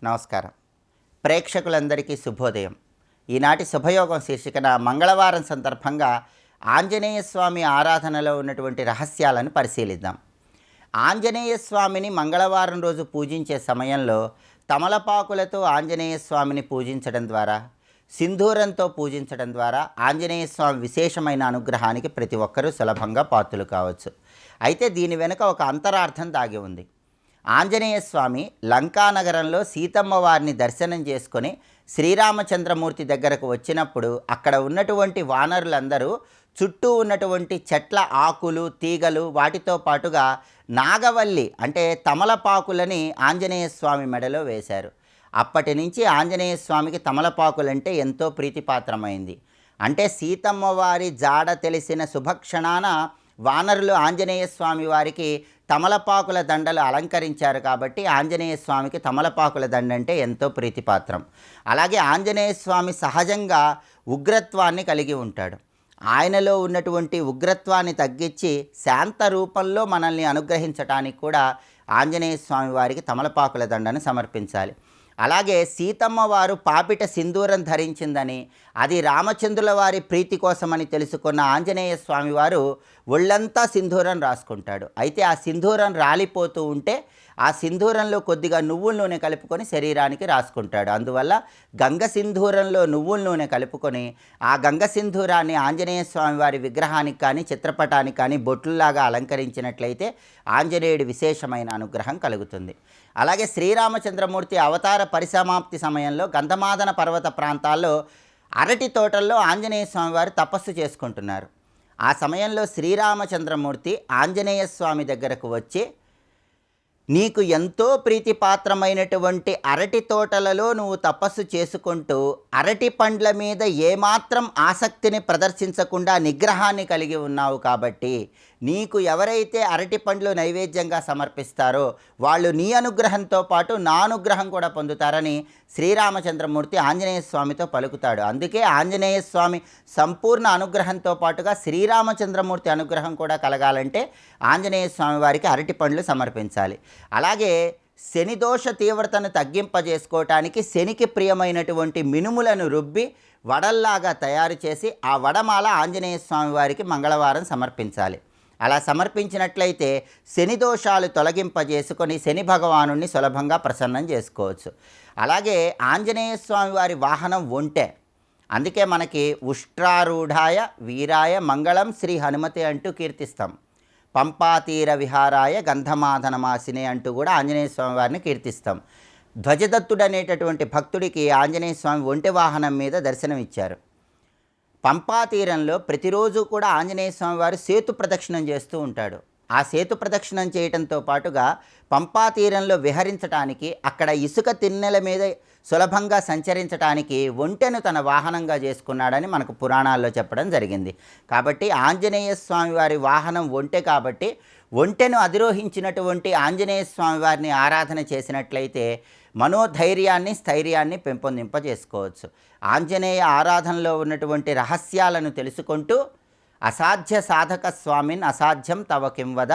నమస్కారం. ప్రేక్షకులందరికీ శుభోదయం. ఈనాటి శుభయోగం శీర్షికన మంగళవారం సందర్భంగా ఆంజనేయ స్వామి ఆరాధనలో ఉన్నటువంటి రహస్యాలను పరిశీలిద్దాం. ఆంజనేయ స్వామిని మంగళవారం రోజు పూజించే సమయంలో తమలపాకులతో ఆంజనేయ స్వామిని పూజించడం ద్వారా, సింధూరంతో పూజించడం ద్వారా ఆంజనేయ స్వామి విశేషమైన అనుగ్రహానికి ప్రతి ఒక్కరూ సులభంగా పాత్రులు కావచ్చు. అయితే దీని వెనుక ఒక అంతరార్థం దాగి ఉంది. ఆంజనేయ స్వామి లంకానగరంలో సీతమ్మ వారిని దర్శనం చేసుకొని శ్రీరామచంద్రమూర్తి దగ్గరకు వచ్చినప్పుడు అక్కడ ఉన్నటువంటి వానరులందరూ చుట్టూ ఉన్నటువంటి చెట్ల ఆకులు, తీగలు, వాటితో పాటుగా నాగవల్లి అంటే తమలపాకులని ఆంజనేయ స్వామి మెడలో వేశారు. అప్పటి నుంచి ఆంజనేయ స్వామికి తమలపాకులంటే ఎంతో ప్రీతిపాత్రమైంది. అంటే సీతమ్మ వారి జాడ తెలిసిన శుభక్షణాన వానరులు ఆంజనేయ స్వామి వారికి తమలపాకుల దండలు అలంకరించారు కాబట్టి ఆంజనేయ స్వామికి తమలపాకుల దండ అంటే ఎంతో ప్రీతిపాత్రం. అలాగే ఆంజనేయ స్వామి సహజంగా ఉగ్రత్వాన్ని కలిగి ఉంటాడు. ఆయనలో ఉన్నటువంటి ఉగ్రత్వాన్ని తగ్గించి శాంత రూపంలో మనల్ని అనుగ్రహించడానికి కూడా ఆంజనేయ స్వామి వారికి తమలపాకుల దండను సమర్పించాలి. అలాగే సీతమ్మ వారు పాపిట సింధూరం ధరించిందని, అది రామచంద్రుల వారి ప్రీతి కోసమని తెలుసుకున్న ఆంజనేయ స్వామి వారు ఒళ్ళంతా సింధూరం రాసుకుంటాడు. అయితే ఆ సింధూరం రాలిపోతూ ఉంటే ఆ సింధూరంలో కొద్దిగా నువ్వుల నూనె కలుపుకొని శరీరానికి రాసుకుంటాడు. అందువల్ల గంగ సింధూరంలో నువ్వుల నూనె కలుపుకొని ఆ గంగ సింధూరాన్ని ఆంజనేయ స్వామి వారి విగ్రహానికి కానీ చిత్రపటానికి కానీ బొట్లులాగా అలంకరించినట్లయితే ఆంజనేయుడి విశేషమైన అనుగ్రహం కలుగుతుంది. అలాగే శ్రీరామచంద్రమూర్తి అవతార పరిసమాప్తి సమయంలో గంధమాదన పర్వత ప్రాంతాల్లో అరటి తోటల్లో ఆంజనేయ స్వామి వారు తపస్సు చేసుకుంటున్నారు. ఆ సమయంలో శ్రీరామచంద్రమూర్తి ఆంజనేయ స్వామి దగ్గరకు వచ్చి, నీకు ఎంతో ప్రీతిపాత్రమైనటువంటి అరటి తోటలలో నువ్వు తపస్సు చేసుకుంటూ అరటి పండ్ల మీద ఏమాత్రం ఆసక్తిని ప్రదర్శించకుండా నిగ్రహాన్ని కలిగి ఉన్నావు కాబట్టి నీకు ఎవరైతే అరటి పండ్లు నైవేద్యంగా సమర్పిస్తారో వాళ్ళు నీ అనుగ్రహంతో పాటు నా అనుగ్రహం కూడా పొందుతారని శ్రీరామచంద్రమూర్తి ఆంజనేయ స్వామితో పలుకుతాడు. అందుకే ఆంజనేయ స్వామి సంపూర్ణ అనుగ్రహంతో పాటుగా శ్రీరామచంద్రమూర్తి అనుగ్రహం కూడా కలగాలంటే ఆంజనేయ స్వామి వారికి అరటి పండ్లు సమర్పించాలి. అలాగే శని దోష తీవ్రతను తగ్గింపజేసుకోవటానికి శనికి ప్రియమైనటువంటి మినుములను రుబ్బి వడల్లాగా తయారు చేసి ఆ వడమాల ఆంజనేయ స్వామి వారికి మంగళవారం సమర్పించాలి. అలా సమర్పించినట్లయితే శని దోషాలు తొలగింపజేసుకొని శని భగవానుణ్ణి సులభంగా ప్రసన్నం చేసుకోవచ్చు. అలాగే ఆంజనేయ స్వామి వారి వాహనం ఒంటె. అందుకే మనకి ఉష్ట్రారూఢాయ వీరాయ మంగళం శ్రీ హనుమతే అంటూ కీర్తిస్తాం. పంపాతీర విహారాయ గంధమాదనమాసినే అంటూ కూడా ఆంజనేయ స్వామి వారిని కీర్తిస్తాం. ధ్వజదత్తుడు అనేటటువంటి భక్తుడికి ఆంజనేయ స్వామి ఒంటె వాహనం మీద దర్శనం ఇచ్చారు. పంపాతీరంలో ప్రతిరోజు కూడా ఆంజనేయ స్వామి వారు సేతు ప్రదక్షిణం చేస్తూ ఉంటాడు. ఆ సేతు ప్రదక్షిణం చేయడంతో పాటుగా పంపాతీరంలో విహరించడానికి, అక్కడ ఇసుక తిన్నెల మీద సులభంగా సంచరించడానికి ఒంటెను తన వాహనంగా చేసుకున్నాడని మనకు పురాణాల్లో చెప్పడం జరిగింది. కాబట్టి ఆంజనేయ స్వామి వారి వాహనం ఒంటె కాబట్టి ఒంటెను అధిరోహించినటువంటి ఆంజనేయ స్వామి వారిని ఆరాధన చేసినట్లయితే మనోధైర్యాన్ని, స్థైర్యాన్ని పెంపొందింపజేసుకోవచ్చు. ఆంజనేయ ఆరాధనలో ఉన్నటువంటి రహస్యాలను తెలుసుకుంటూ అసాధ్య సాధక స్వామిన్ అసాధ్యం తవ కింవద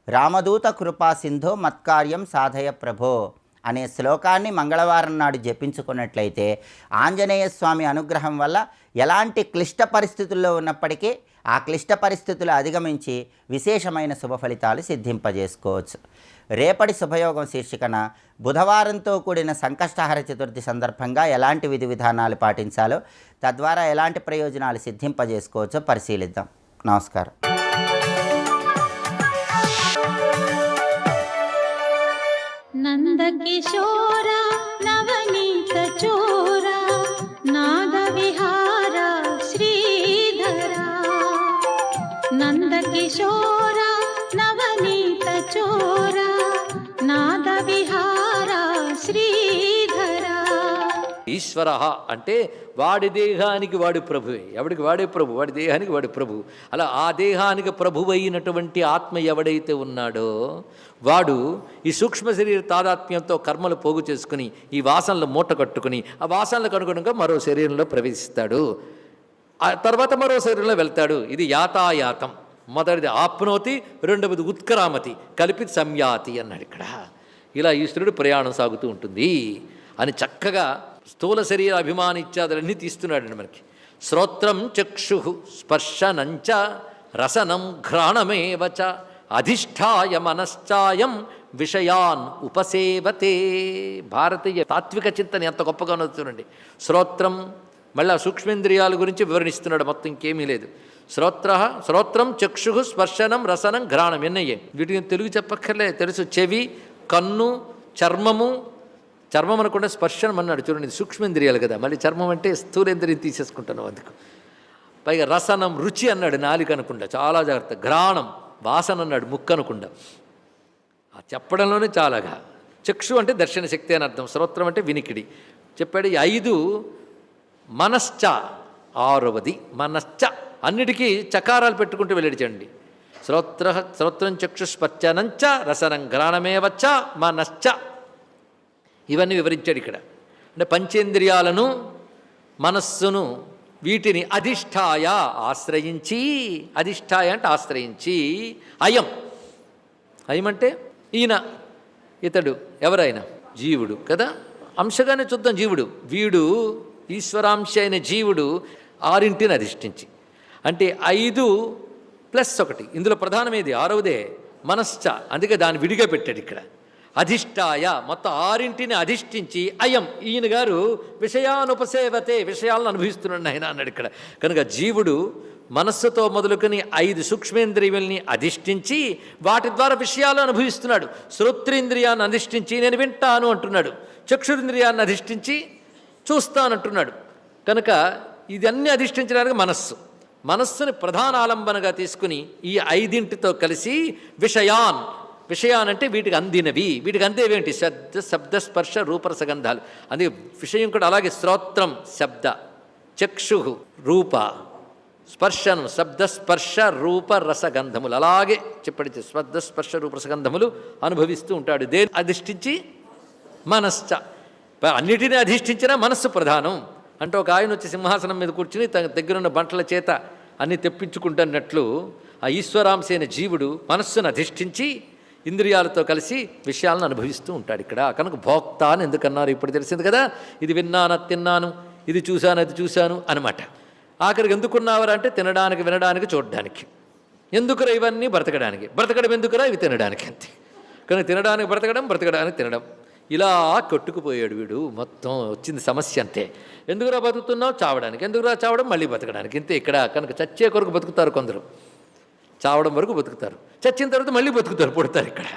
రామదూత కృపా సింధో మత్కార్యం సాధయ ప్రభో అనే శ్లోకాన్ని మంగళవారం నాడు జపించుకున్నట్లయితే ఆంజనేయ స్వామి అనుగ్రహం వల్ల ఎలాంటి క్లిష్ట పరిస్థితుల్లో ఉన్నప్పటికీ ఆ క్లిష్ట పరిస్థితులు అధిగమించి విశేషమైన శుభ ఫలితాలు సిద్ధింపజేసుకోవచ్చు. రేపటి శుభయోగం శీర్షికన బుధవారంతో కూడిన సంకష్టహర చతుర్థి సందర్భంగా ఎలాంటి విధి విధానాలు పాటించాలో, తద్వారా ఎలాంటి ప్రయోజనాలు సిద్ధింపజేసుకోవచ్చో పరిశీలిద్దాం. నమస్కారం. నందకిశోర నవనీత చోర నాద విహార శ్రీధర నందకిశోర నవనీత చోర నాద విహార శ్రీధర. ఈశ్వర అంటే వాడి దేహానికి వాడి ప్రభువే, ఎవడికి వాడే ప్రభు, వాడి దేహానికి వాడి ప్రభు. అలా ఆ దేహానికి ప్రభువు అయినటువంటి ఆత్మ ఎవడైతే ఉన్నాడో వాడు ఈ సూక్ష్మ శరీర తాదాత్మ్యంతో కర్మలు పోగు చేసుకుని ఈ వాసనలు మూట కట్టుకుని ఆ వాసనలకు అనుగుణంగా మరో శరీరంలో ప్రవేశిస్తాడు. ఆ తర్వాత మరో శరీరంలో వెళ్తాడు. ఇది యాతాయాతం. మొదటిది ఆప్నోతి, రెండవది ఉత్క్రామతి, కలిపి సంయాతి అన్నాడు ఇక్కడ. ఇలా ఈశ్వరుడు ప్రయాణం సాగుతూ ఉంటుంది. అని చక్కగా స్థూల శరీర అభిమాన ఇత్యాదులన్నీ తీస్తున్నాడండి మనకి. శ్రోత్రం చక్షు స్పర్శనంచ రసనం ఘ్రాణమేవచ అధిష్టాయ మనశ్చాయం విషయాన్ ఉపసేవతే. భారతీయ తాత్విక చింతన ఎంత గొప్పగా చూడండి. శ్రోత్రం, మళ్ళీ సూక్ష్మేంద్రియాల గురించి వివరణిస్తున్నాడు, మొత్తం ఇంకేమీ లేదు. శ్రోత్రం చక్షు స్పర్శనం రసనం ఘ్రాణం ఎన్నయ్యే. వీటిని తెలుగు చెప్పక్కర్లే, తెలుసు. చెవి, కన్ను, చర్మము. చర్మం అనకుండా స్పర్శనం అన్నాడు చూడండి, సూక్ష్మేంద్రియాలు కదా. మళ్ళీ చర్మం అంటే స్థూలేంద్రియం తీసేసుకుంటాను అందుకు. పైగా రసనం రుచి అన్నాడు, నాలుక అనకుండా, చాలా జాగ్రత్త. ఘ్రాణం వాసన అన్నాడు, ముక్కు అనకుండా. ఆ చెప్పడంలోనే చాలాగా. చక్షు అంటే దర్శన శక్తి అని అర్థం, శ్రోత్రం అంటే వినికిడి చెప్పాడు. ఈ 5 మనశ్చ, 6వది మనశ్చ. అన్నిటికీ చకారాలు పెట్టుకుంటూ వెళ్ళిచండి. శ్రోత్రం చక్షుస్పర్శనంచ రసనం ఘ్రాణమేవచ్చ మనశ్చ. ఇవన్నీ వివరించాడు ఇక్కడ. అంటే పంచేంద్రియాలను, మనస్సును, వీటిని అధిష్టాయ ఆశ్రయించి, అధిష్టాయ అంటే ఆశ్రయించి, అయం, అయం అంటే ఈయన, ఇతడు ఎవరైనా జీవుడు కదా, అంశగానే చూద్దాం. జీవుడు, వీడు ఈశ్వరాంశ అయిన జీవుడు 6 అధిష్ఠించి, అంటే 5 + 1. ఇందులో ప్రధానమేది 6వదే మనశ్చ, అందుకే దాన్ని విడిగా పెట్టాడు ఇక్కడ. అధిష్టాయ మొత్తం 6 అధిష్ఠించి, అయం ఈయన గారు విషయానుపసేవతే, విషయాలను అనుభవిస్తున్నాడు ఆయన అన్నాడు ఇక్కడ. కనుక జీవుడు మనస్సుతో మొదలుకొని 5 సూక్ష్మేంద్రియాలని అధిష్ఠించి వాటి ద్వారా విషయాలు అనుభవిస్తున్నాడు. శ్రోత్రేంద్రియాన్ని అధిష్ఠించి నేను వింటాను అంటున్నాడు. చక్షురింద్రియాన్ని అధిష్ఠించి చూస్తానంటున్నాడు. కనుక ఇదన్నీ అధిష్ఠించడానికి మనస్సుని ప్రధాన ఆలంబనగా తీసుకుని ఈ 5తో కలిసి విషయాన్ అంటే వీటికి అందినవి. వీటికి అందేవేంటి? శబ్ద స్పర్శ రూపరసగంధాలు. అందుకే విషయం కూడా అలాగే. శ్రోత్రం శబ్ద, చక్షు రూప, స్పర్శనం శబ్ద స్పర్శ రూప రసగంధములు. అలాగే చెప్పడి, శబ్ద స్పర్శ రూపరసగంధములు అనుభవిస్తూ ఉంటాడు. దేని అధిష్ఠించి? మనశ్చ. అన్నిటినీ అధిష్ఠించిన మనస్సు ప్రధానం. అంటే ఒక ఆయన వచ్చి సింహాసనం మీద కూర్చుని తన దగ్గరున్న బంటల చేత అన్నీ తెప్పించుకుంటున్నట్లు ఆ ఈశ్వరాంశైన జీవుడు మనస్సును అధిష్ఠించి ఇంద్రియాలతో కలిసి విషయాలను అనుభవిస్తూ ఉంటాడు ఇక్కడ. కనుక భోక్త అని ఎందుకన్నారు ఇప్పుడు తెలిసింది కదా. ఇది విన్నాను, తిన్నాను, ఇది చూశాను, అది చూశాను అనమాట. ఆఖరికి ఎందుకున్నావరా అంటే తినడానికి, వినడానికి, చూడడానికి. ఎందుకురా ఇవన్నీ? బ్రతకడానికి. బ్రతకడం ఎందుకురా? ఇవి తినడానికి. అంతే. కనుక తినడానికి బ్రతకడం, బ్రతకడానికి తినడం, ఇలా కొట్టుకుపోయాడు వీడు. మొత్తం వచ్చింది సమస్య అంతే. ఎందుకురా బతుకుతున్నావు? చావడానికి. ఎందుకురా చావడం? మళ్ళీ బతకడానికి. ఇంతే ఇక్కడ. కనుక చచ్చే కొరకు బతుకుతారు కొందరు, చావడం వరకు బతుకుతారు, చచ్చిన తర్వాత మళ్ళీ బతుకుతారు, పుడతారు. ఇక్కడ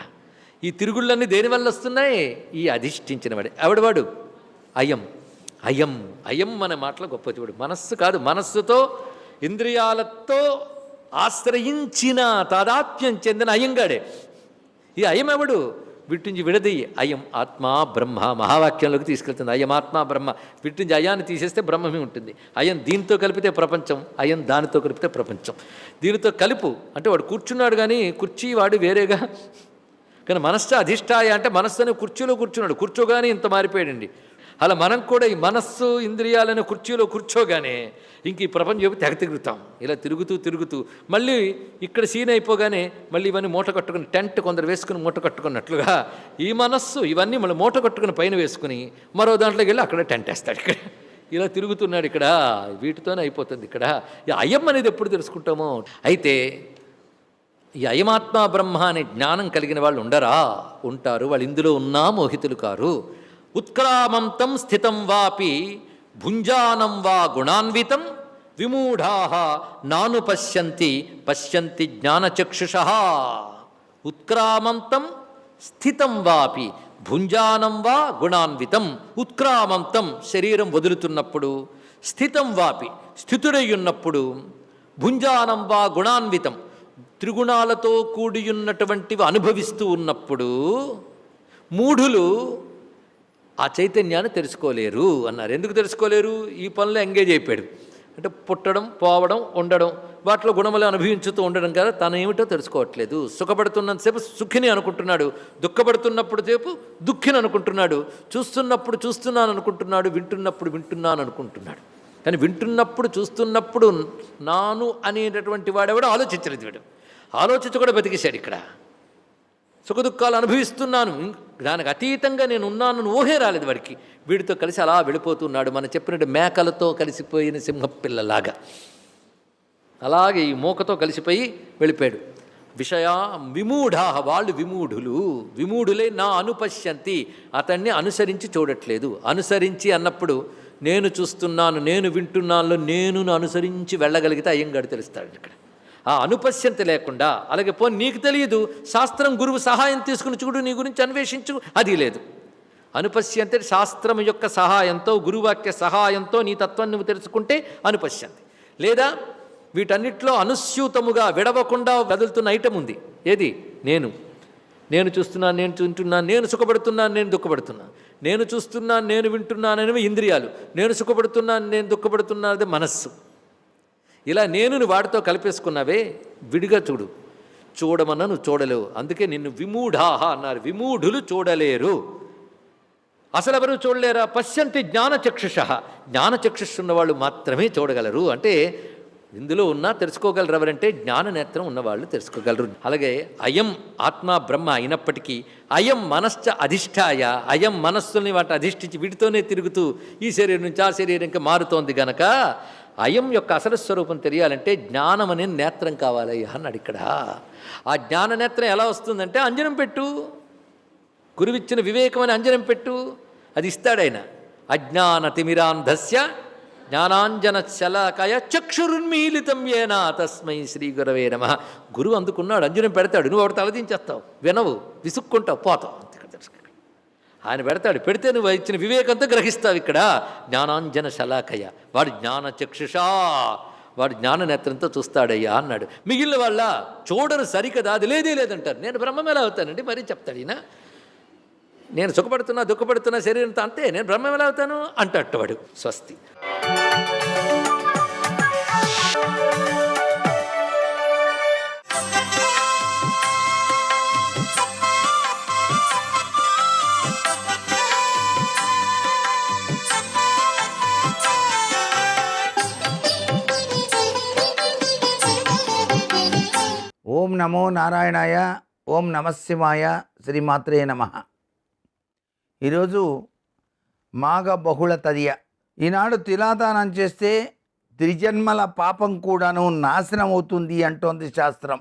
ఈ తిరుగుళ్ళన్నీ దేనివల్ల వస్తున్నాయి? ఈ అధిష్ఠించిన వాడే. ఎవడవాడు? అయం. అయం అయం అనే మాటలో గొప్ప చూడు. మనస్సు కాదు, మనస్సుతో ఇంద్రియాలతో ఆశ్రయించిన తాదాత్మ్యం చెందిన అయంగాడే. ఈ అయం ఎవడు? వీటించి విడదీయి. అయం ఆత్మా బ్రహ్మ మహావాక్యంలోకి తీసుకెళ్తుంది. అయం ఆత్మా బ్రహ్మ. వీటించి అయాన్ని తీసేస్తే బ్రహ్మమే ఉంటుంది. అయం దీంతో కలిపితే ప్రపంచం, అయం దానితో కలిపితే ప్రపంచం. దీనితో కలుపు అంటే వాడు కూర్చున్నాడు కానీ కుర్చీ వాడు వేరేగా. కానీ మనస్సు అధిష్టాయ అంటే మనస్సు అనే కుర్చీలో కూర్చున్నాడు, కూర్చోగానే ఇంత మారిపోయాడండి. అలా మనం కూడా ఈ మనస్సు ఇంద్రియాలనే కుర్చీలో కూర్చోగానే ఇంక ఈ ప్రపంచం తెగ తిరుగుతాం. ఇలా తిరుగుతూ మళ్ళీ ఇక్కడ సీన్ అయిపోగానే మళ్ళీ ఇవన్నీ మూట కట్టుకుని, టెంట్ కొందరు వేసుకుని మూట కట్టుకున్నట్లుగా ఈ మనస్సు ఇవన్నీ మళ్ళీ మూట కట్టుకుని పైన వేసుకుని మరో దాంట్లోకి వెళ్ళి అక్కడ టెంట్ వేస్తాడు. ఇక్కడ ఇలా తిరుగుతున్నాడు. ఇక్కడ వీటితోనే అయిపోతుంది. ఇక్కడ ఈ అయం అనేది ఎప్పుడు తెలుసుకుంటామో. అయితే ఈ అయమాత్మా బ్రహ్మ అనే జ్ఞానం కలిగిన వాళ్ళు ఉంటారు. వాళ్ళు ఇందులో ఉన్నా మోహితులు కారు. ఉత్క్రామంతం స్థితం వాపి భుంజానం వా గుణాన్వితం విమూఢాః నాను పశ్యంతి జ్ఞానచక్షుషః. ఉత్క్రామంతం స్థితం వాపి భుంజానం వా గుణాన్వితం. ఉత్క్రామంతం శరీరం వదులుతున్నప్పుడు, స్థితం వాపి స్థితుడై ఉన్నప్పుడు, భుంజానం వా గుణాన్వితం త్రిగుణాలతో కూడియున్నటువంటివి అనుభవిస్తూ ఉన్నప్పుడు మూఢులు ఆ చైతన్యాన్ని తెలుసుకోలేరు అన్నారు. ఎందుకు తెలుసుకోలేరు? ఈ పనులు ఎంగేజ్ అయిపోయాడు. అంటే పుట్టడం, పోవడం, ఉండడం, వాటిలో గుణములు అనుభవించుతూ ఉండడం కదా, తను ఏమిటో తెలుసుకోవట్లేదు. సుఖపడుతున్నంతసేపు సుఖిని అనుకుంటున్నాడు, దుఃఖపడుతున్నప్పుడు సేపు దుఃఖిని అనుకుంటున్నాడు, చూస్తున్నప్పుడు చూస్తున్నాను అనుకుంటున్నాడు, వింటున్నప్పుడు వింటున్నాను అనుకుంటున్నాడు. కానీ వింటున్నప్పుడు చూస్తున్నప్పుడు నాను అనేటటువంటి వాడెవడో ఆలోచించలేదు. వీడు ఆలోచించి కూడా బతికేశాడు. ఇక్కడ సుఖదుఖాలు అనుభవిస్తున్నాను, దానికి అతీతంగా నేను ఉన్నాను ఊహే రాలేదు వాడికి. వీడితో కలిసి అలా వెళ్ళిపోతున్నాడు, మనం చెప్పినట్టు మేకలతో కలిసిపోయిన సింహపిల్లలాగా. అలాగే ఈ మూకతో కలిసిపోయి వెళ్ళిపోయాడు. విషయా విమూఢా, వాళ్ళు విమూఢులు, విమూఢులే నా అనుపశ్యంతి, అతన్ని అనుసరించి చూడట్లేదు. అనుసరించి అన్నప్పుడు నేను చూస్తున్నాను, నేను వింటున్నాను, నేను అనుసరించి వెళ్ళగలిగితే అయ్యంగాడు తెలుస్తాడు ఇక్కడ. ఆ అనుపశ్యంతి లేకుండా, అలాగే పోనీ నీకు తెలియదు, శాస్త్రం గురువు సహాయం తీసుకుని చూడు, నీ గురించి అన్వేషించు, అది లేదు. అనుపశ్యంతి శాస్త్రం యొక్క సహాయంతో, గురువాక్య సహాయంతో నీ తత్వాన్ని నువ్వు తెలుసుకుంటే అనుపశ్యంతి. లేదా వీటన్నిటిలో అనుస్యూతముగా విడవకుండా కదులుతున్న ఐటమ్ ఉంది. ఏది? నేను చూస్తున్నాను, నేను వింటున్నాను, నేను సుఖపడుతున్నాను, నేను దుఃఖపడుతున్నాను, నేను చూస్తున్నాను, నేను వింటున్నాననేవి ఇంద్రియాలు, నేను సుఖపడుతున్నాను, నేను దుఃఖపడుతున్నానది మనస్సు. ఇలా నేను వాటితో కలిపేసుకున్నావే, విడిగా చూడు. చూడమన్నా నువ్వు చూడలేవు. అందుకే నిన్ను విమూఢాహ అన్నారు. విమూఢులు చూడలేరు. అసలు ఎవరు చూడలేరా? పశ్యంతి జ్ఞానచక్షుష, జ్ఞానచక్షుష్ ఉన్నవాళ్ళు మాత్రమే చూడగలరు. అంటే ఇందులో ఉన్నా తెలుసుకోగలరు ఎవరంటే జ్ఞాననేత్రం ఉన్నవాళ్ళు తెలుసుకోగలరు. అలాగే అయం ఆత్మ బ్రహ్మ అయినప్పటికీ అయం మనశ్చ అధిష్టాయ, అయం మనస్సుల్ని వాటి అధిష్ఠించి వీటితోనే తిరుగుతూ ఈ శరీరం నుంచి ఆ శరీరంకి మారుతోంది గనక అయం యొక్క అసలు స్వరూపం తెలియాలంటే జ్ఞానం అనే నేత్రం కావాలయ్యా అన్నాడు ఇక్కడ. ఆ జ్ఞాన నేత్రం ఎలా వస్తుందంటే అంజనం పెట్టు, గురువిచ్చిన వివేకం అని అంజనం పెట్టు, అది ఇస్తాడాయన. అజ్ఞాన తిమిరాంధస్య జ్ఞానాంజన శలాకాయ చక్షురున్మీలితం ఏన తస్మై శ్రీ గురవే నమః. గురువు అందుకున్నాడు, అంజనం పెడతాడు, నువ్వు ఒకటి తలదించేస్తావు, వినవు, విసుక్కుంటావు, పోతావు. ఆయన పెడతాడు, పెడితే నువ్వు ఇచ్చిన వివేకంతో గ్రహిస్తావు. ఇక్కడ జ్ఞానాంజన శలాకయ, వాడు జ్ఞాన చక్షుషా, వాడు జ్ఞాననేత్రంతో చూస్తాడయ్యా అన్నాడు. మిగిలిన వాళ్ళ చూడరు సరికదా, అది లేదే లేదంటారు. నేను బ్రహ్మం ఎలా అవుతానండి మరీ చెప్తాడు ఈయన. నేను సుఖపడుతున్నా దుఃఖపడుతున్నా శరీరంతో అంతే, నేను బ్రహ్మం ఎలా అవుతాను అంటట్టు వాడు. స్వస్తి. ఓం నమో నారాయణాయ, ఓం నమశివాయ, శ్రీమాత్రే నమః. ఈరోజు మాఘ బహుళ తదియ. ఈనాడు తిలాదానం చేస్తే త్రిజన్మల పాపం కూడాను నాశనం అవుతుంది అంటోంది శాస్త్రం.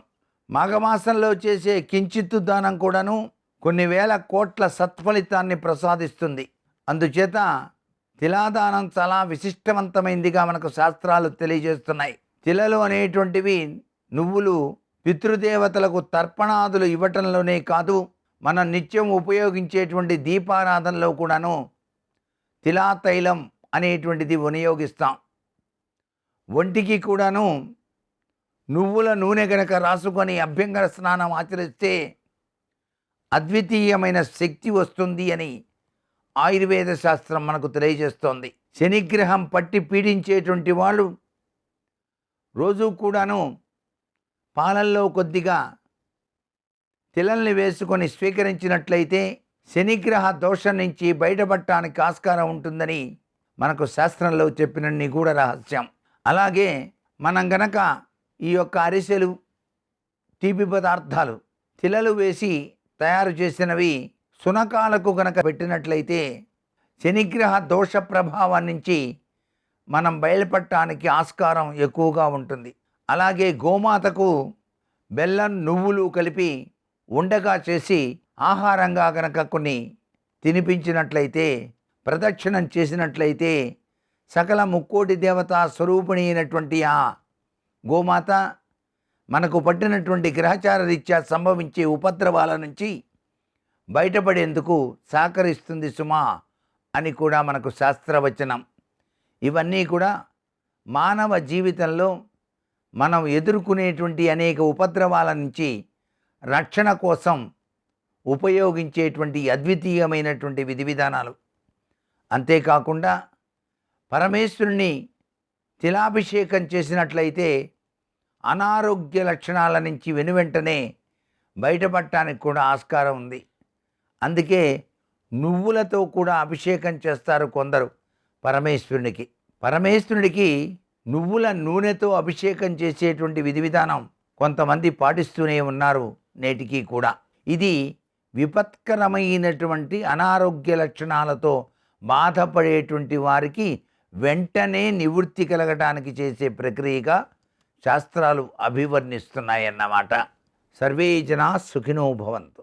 మాఘమాసంలో చేసే కించిత్తు దానం కూడాను కొన్ని వేల కోట్ల సత్ఫలితాన్ని ప్రసాదిస్తుంది. అందుచేత తిలాదానం చాలా విశిష్టవంతమైందిగా మనకు శాస్త్రాలు తెలియజేస్తున్నాయి. తిలలు అనేటువంటివి నువ్వులు పితృదేవతలకు తర్పణాదులు ఇవ్వటంలోనే కాదు, మనం నిత్యం ఉపయోగించేటువంటి దీపారాధనలో కూడాను తిలా తైలం అనేటువంటిది వినియోగిస్తాం. ఒంటికి కూడాను నువ్వుల నూనె గనక రాసుకొని అభ్యంగర స్నానం ఆచరిస్తే అద్వితీయమైన శక్తి వస్తుంది అని ఆయుర్వేద శాస్త్రం మనకు తెలియజేస్తోంది. శనిగ్రహం పట్టి పీడించేటువంటి వాళ్ళు రోజు కూడాను పాలల్లో కొద్దిగా తిలల్ని వేసుకొని స్వీకరించినట్లయితే శనిగ్రహ దోషం నుంచి బయటపడటానికి ఆస్కారం ఉంటుందని మనకు శాస్త్రంలో చెప్పిన నిగూఢ రహస్యం. అలాగే మనం గనక ఈ యొక్క అరిసెలు, తీపి పదార్థాలు తిలలు వేసి తయారు చేసినవి సునకాలకు గనక పెట్టినట్లయితే శనిగ్రహ దోష ప్రభావం నుంచి మనం బయలుపడటానికి ఆస్కారం ఎక్కువగా ఉంటుంది. అలాగే గోమాతకు బెల్లం నువ్వులు కలిపి ఉండగా చేసి ఆహారంగా గనక కొన్ని తినిపించినట్లయితే, ప్రదక్షిణం చేసినట్లయితే సకల ముక్కోటి దేవతా స్వరూపిణి అయినటువంటి ఆ గోమాత మనకు పట్టినటువంటి గ్రహచార రీత్యా సంభవించే ఉపద్రవాల నుంచి బయటపడేందుకు సహకరిస్తుంది సుమా అని కూడా మనకు శాస్త్రవచనం. ఇవన్నీ కూడా మానవ జీవితంలో మనం ఎదుర్కొనేటువంటి అనేక ఉపద్రవాల నుంచి రక్షణ కోసం ఉపయోగించేటువంటి అద్వితీయమైనటువంటి విధి విధానాలు. అంతేకాకుండా పరమేశ్వరుని తిలాభిషేకం చేసినట్లయితే అనారోగ్య లక్షణాల నుంచి వెనువెంటనే బయటపడటానికి కూడా ఆస్కారం ఉంది. అందుకే నువ్వులతో కూడా అభిషేకం చేస్తారు కొందరు పరమేశ్వరునికి. పరమేశ్వరుడికి నువ్వుల నూనెతో అభిషేకం చేసేటువంటి విధి విధానం కొంతమంది పాటిస్తూనే ఉన్నారు నేటికి కూడా. ఇది విపత్కరమైనటువంటి అనారోగ్య లక్షణాలతో బాధపడేటువంటి వారికి వెంటనే నివృత్తి కలగటానికి చేసే ప్రక్రియగా శాస్త్రాలు అభివర్ణిస్తున్నాయన్నమాట. సర్వే జనా సుఖినో భవంతు.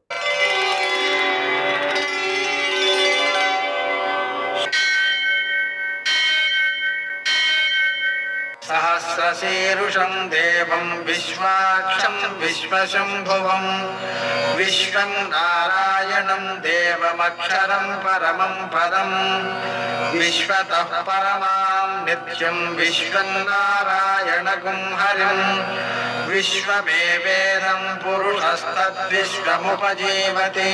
సహస్రశీరుషం దేవం విశ్వాక్షం విశ్వశంభువం విశ్వం నారాయణం దేవమక్షరం పరమం పదం విశ్వతః పరమాం నిత్యం విశ్వం నారాయణగుం హరిం విశ్వమేవేదం పురుషస్తద్విశ్వముపజీవతి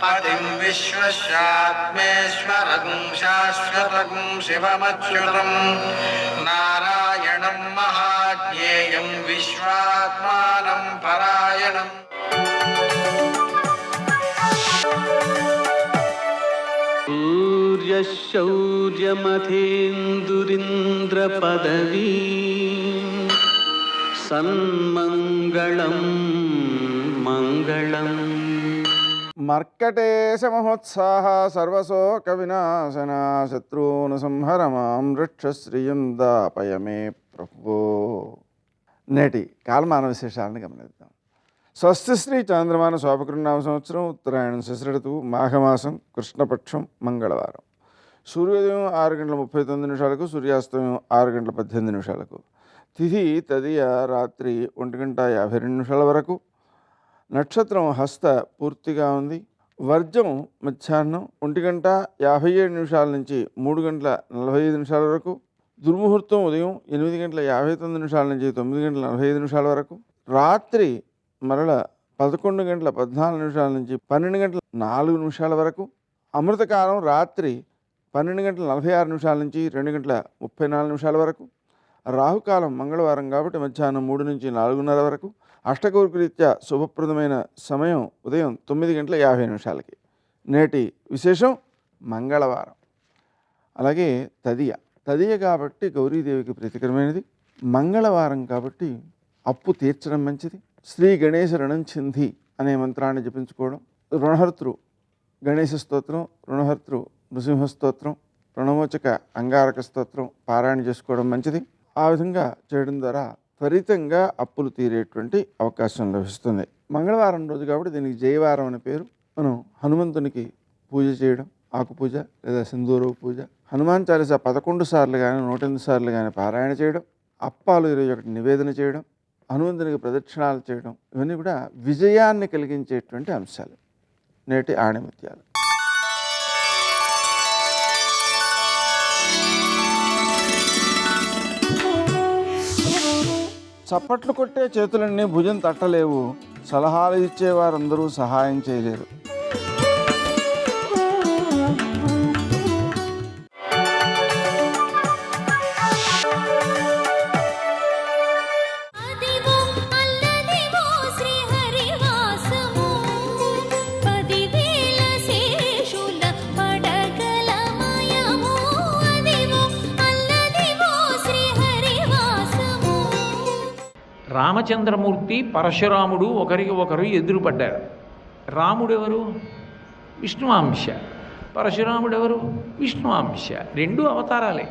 పతిం విశ్వస్యాత్మేశ్వరం శాశ్వతం శివమచ్యుతం నారాయణం మహాజ్ఞేయం విశ్వాత్మానం పరాయణం. శౌర్యమథేందురింద్రపదవీ సన్మంగళం మంగళం. మర్కటేశ మహోత్సాహ సర్వశోక వినాశన శత్రూను సంహర మాం వృక్షశ్రియం దాపయ మే ప్రభువో. నేటి కాలమాన విశేషాలను గమనిద్దాం. స్వస్తి శ్రీ చాంద్రమాన శోభకృన్నామ సంవత్సరం ఉత్తరాయణం శశిఋతువు మాఘమాసం కృష్ణపక్షం మంగళవారం. సూర్యోదయం 6:39 సూర్యాస్తమయం 6:18 తిథి తదియ రాత్రి 1:52 వరకు. నక్షత్రం హస్త పూర్తిగా ఉంది. వర్జం మధ్యాహ్నం 1:57 నుంచి 3:45 వరకు. దుర్ముహూర్తం ఉదయం 8:59 నుంచి 9:45 వరకు. రాత్రి మరల 11:14 నుంచి 12:04 వరకు. అమృతకాలం రాత్రి 12:46 నుంచి 2:34 వరకు. రాహుకాలం మంగళవారం కాబట్టి మధ్యాహ్నం 3 నుంచి 4:30 వరకు. అష్టకౌర్కరీత్యా శుభప్రదమైన సమయం ఉదయం 9:50. నేటి విశేషం మంగళవారం. అలాగే తదియ కాబట్టి గౌరీదేవికి ప్రీతికరమైనది. మంగళవారం కాబట్టి అప్పు తీర్చడం మంచిది. శ్రీ గణేశ రుణం చింది అనే మంత్రాన్ని జపించుకోవడం, రుణహర్తృ గణేశ స్తోత్రం, రుణహర్తృ నృసింహ స్తోత్రం, రుణమోచక అంగారక స్తోత్రం పారాయణ చేసుకోవడం మంచిది. ఆ విధంగా చేయడం ద్వారా త్వరితంగా అప్పులు తీరేటువంటి అవకాశం లభిస్తుంది. మంగళవారం రోజు కాబట్టి దీనికి జయవారం అనే పేరు. మనం హనుమంతునికి పూజ చేయడం, ఆకు పూజ లేదా సింధూరవ పూజ, హనుమాన్ చాలీసా 11 సార్లు కానీ 108 సార్లు కానీ పారాయణ చేయడం, అప్పాలు 21 నివేదన చేయడం, హనుమంతునికి ప్రదక్షిణాలు చేయడం, ఇవన్నీ కూడా విజయాన్ని కలిగించేటువంటి అంశాలు. నేటి ఆణిముత్యాలు. చప్పట్లు కొట్టే చేతులన్నీ భుజం తట్టలేవు, సలహాలు ఇచ్చేవారందరూ సహాయం చేయలేరు. అదివో అల్లదివో శ్రీహరివాసము 10,000 శేషుల పడగలమయము. అదివో అల్లదివో శ్రీహరివాసము. రామచంద్రమూర్తి పరశురాముడు ఒకరికి ఒకరు ఎదురుపడ్డారు. రాముడెవరు? విష్ణువాంశ. పరశురాముడెవరు? విష్ణువాంశ. రెండు అవతారాలే.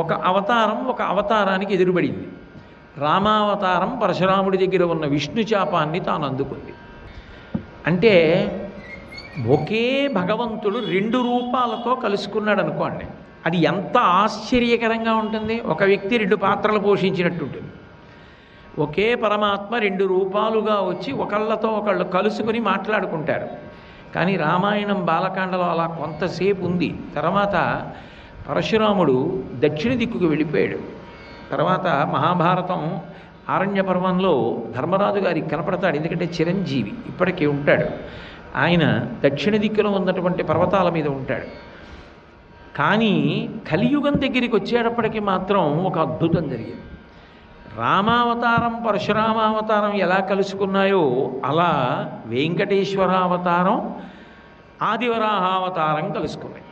ఒక అవతారం ఒక అవతారానికి ఎదురుపడింది. రామావతారం పరశురాముడి దగ్గర ఉన్న విష్ణు శాపాన్ని తాను అందుకుంది. అంటే ఒకే భగవంతుడు 2 రూపాలతో కలుసుకున్నాడు అనుకోండి, అది ఎంత ఆశ్చర్యకరంగా ఉంటుంది. ఒక వ్యక్తి 2 పాత్రలు పోషించినట్టు ఉంటుంది. ఒకే పరమాత్మ 2 రూపాలుగా వచ్చి ఒకళ్ళతో ఒకళ్ళు కలుసుకుని మాట్లాడుకుంటారు. కానీ రామాయణం బాలకాండలో అలా కొంతసేపు ఉంది. తర్వాత పరశురాముడు దక్షిణ దిక్కుకు వెళ్ళిపోయాడు. తర్వాత మహాభారతం ఆరణ్య పర్వంలో ధర్మరాజు గారికి కనపడతాడు. ఎందుకంటే చిరంజీవి ఇప్పటికీ ఉంటాడు. ఆయన దక్షిణ దిక్కులో ఉన్నటువంటి పర్వతాల మీద ఉంటాడు. కానీ కలియుగం దగ్గరికి వచ్చేటప్పటికి మాత్రం ఒక అద్భుతం జరిగింది. రామావతారం పరశురామావతారం ఎలా కలుసుకున్నాయో అలా వెంకటేశ్వరావతారం ఆదివరాహావతారం కలుసుకున్నాయి.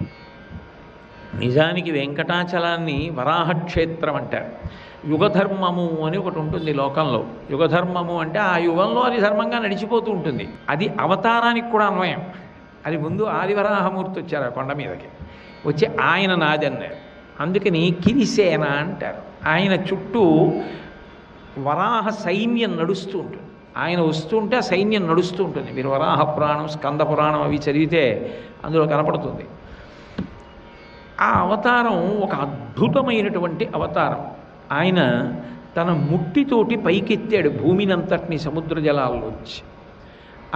నిజానికి వెంకటాచలాన్ని వరాహక్షేత్రం అంటారు. యుగధర్మము అని ఒకటి ఉంటుంది లోకంలో. యుగధర్మము అంటే ఆ యుగంలో అది ధర్మంగా నడిచిపోతూ ఉంటుంది. అది అవతారానికి కూడా అన్వయం. అది ముందు ఆదివరాహమూర్తి వచ్చారు ఆ కొండ మీదకి, వచ్చి ఆయన నాది అన్నారు. అందుకని కిరిసేన అంటారు. ఆయన చుట్టూ వరాహ సైన్యం నడుస్తూ ఉంటుంది. ఆయన వస్తుంటే ఆ సైన్యం నడుస్తూ ఉంటుంది. మీరు వరాహ పురాణం, స్కంద పురాణం అవి చదివితే అందులో కనపడుతుంది. ఆ అవతారం ఒక అద్భుతమైనటువంటి అవతారం. ఆయన తన ముట్టితోటి పైకెత్తాడు భూమినంతటిని సముద్ర జలాల్లోంచి.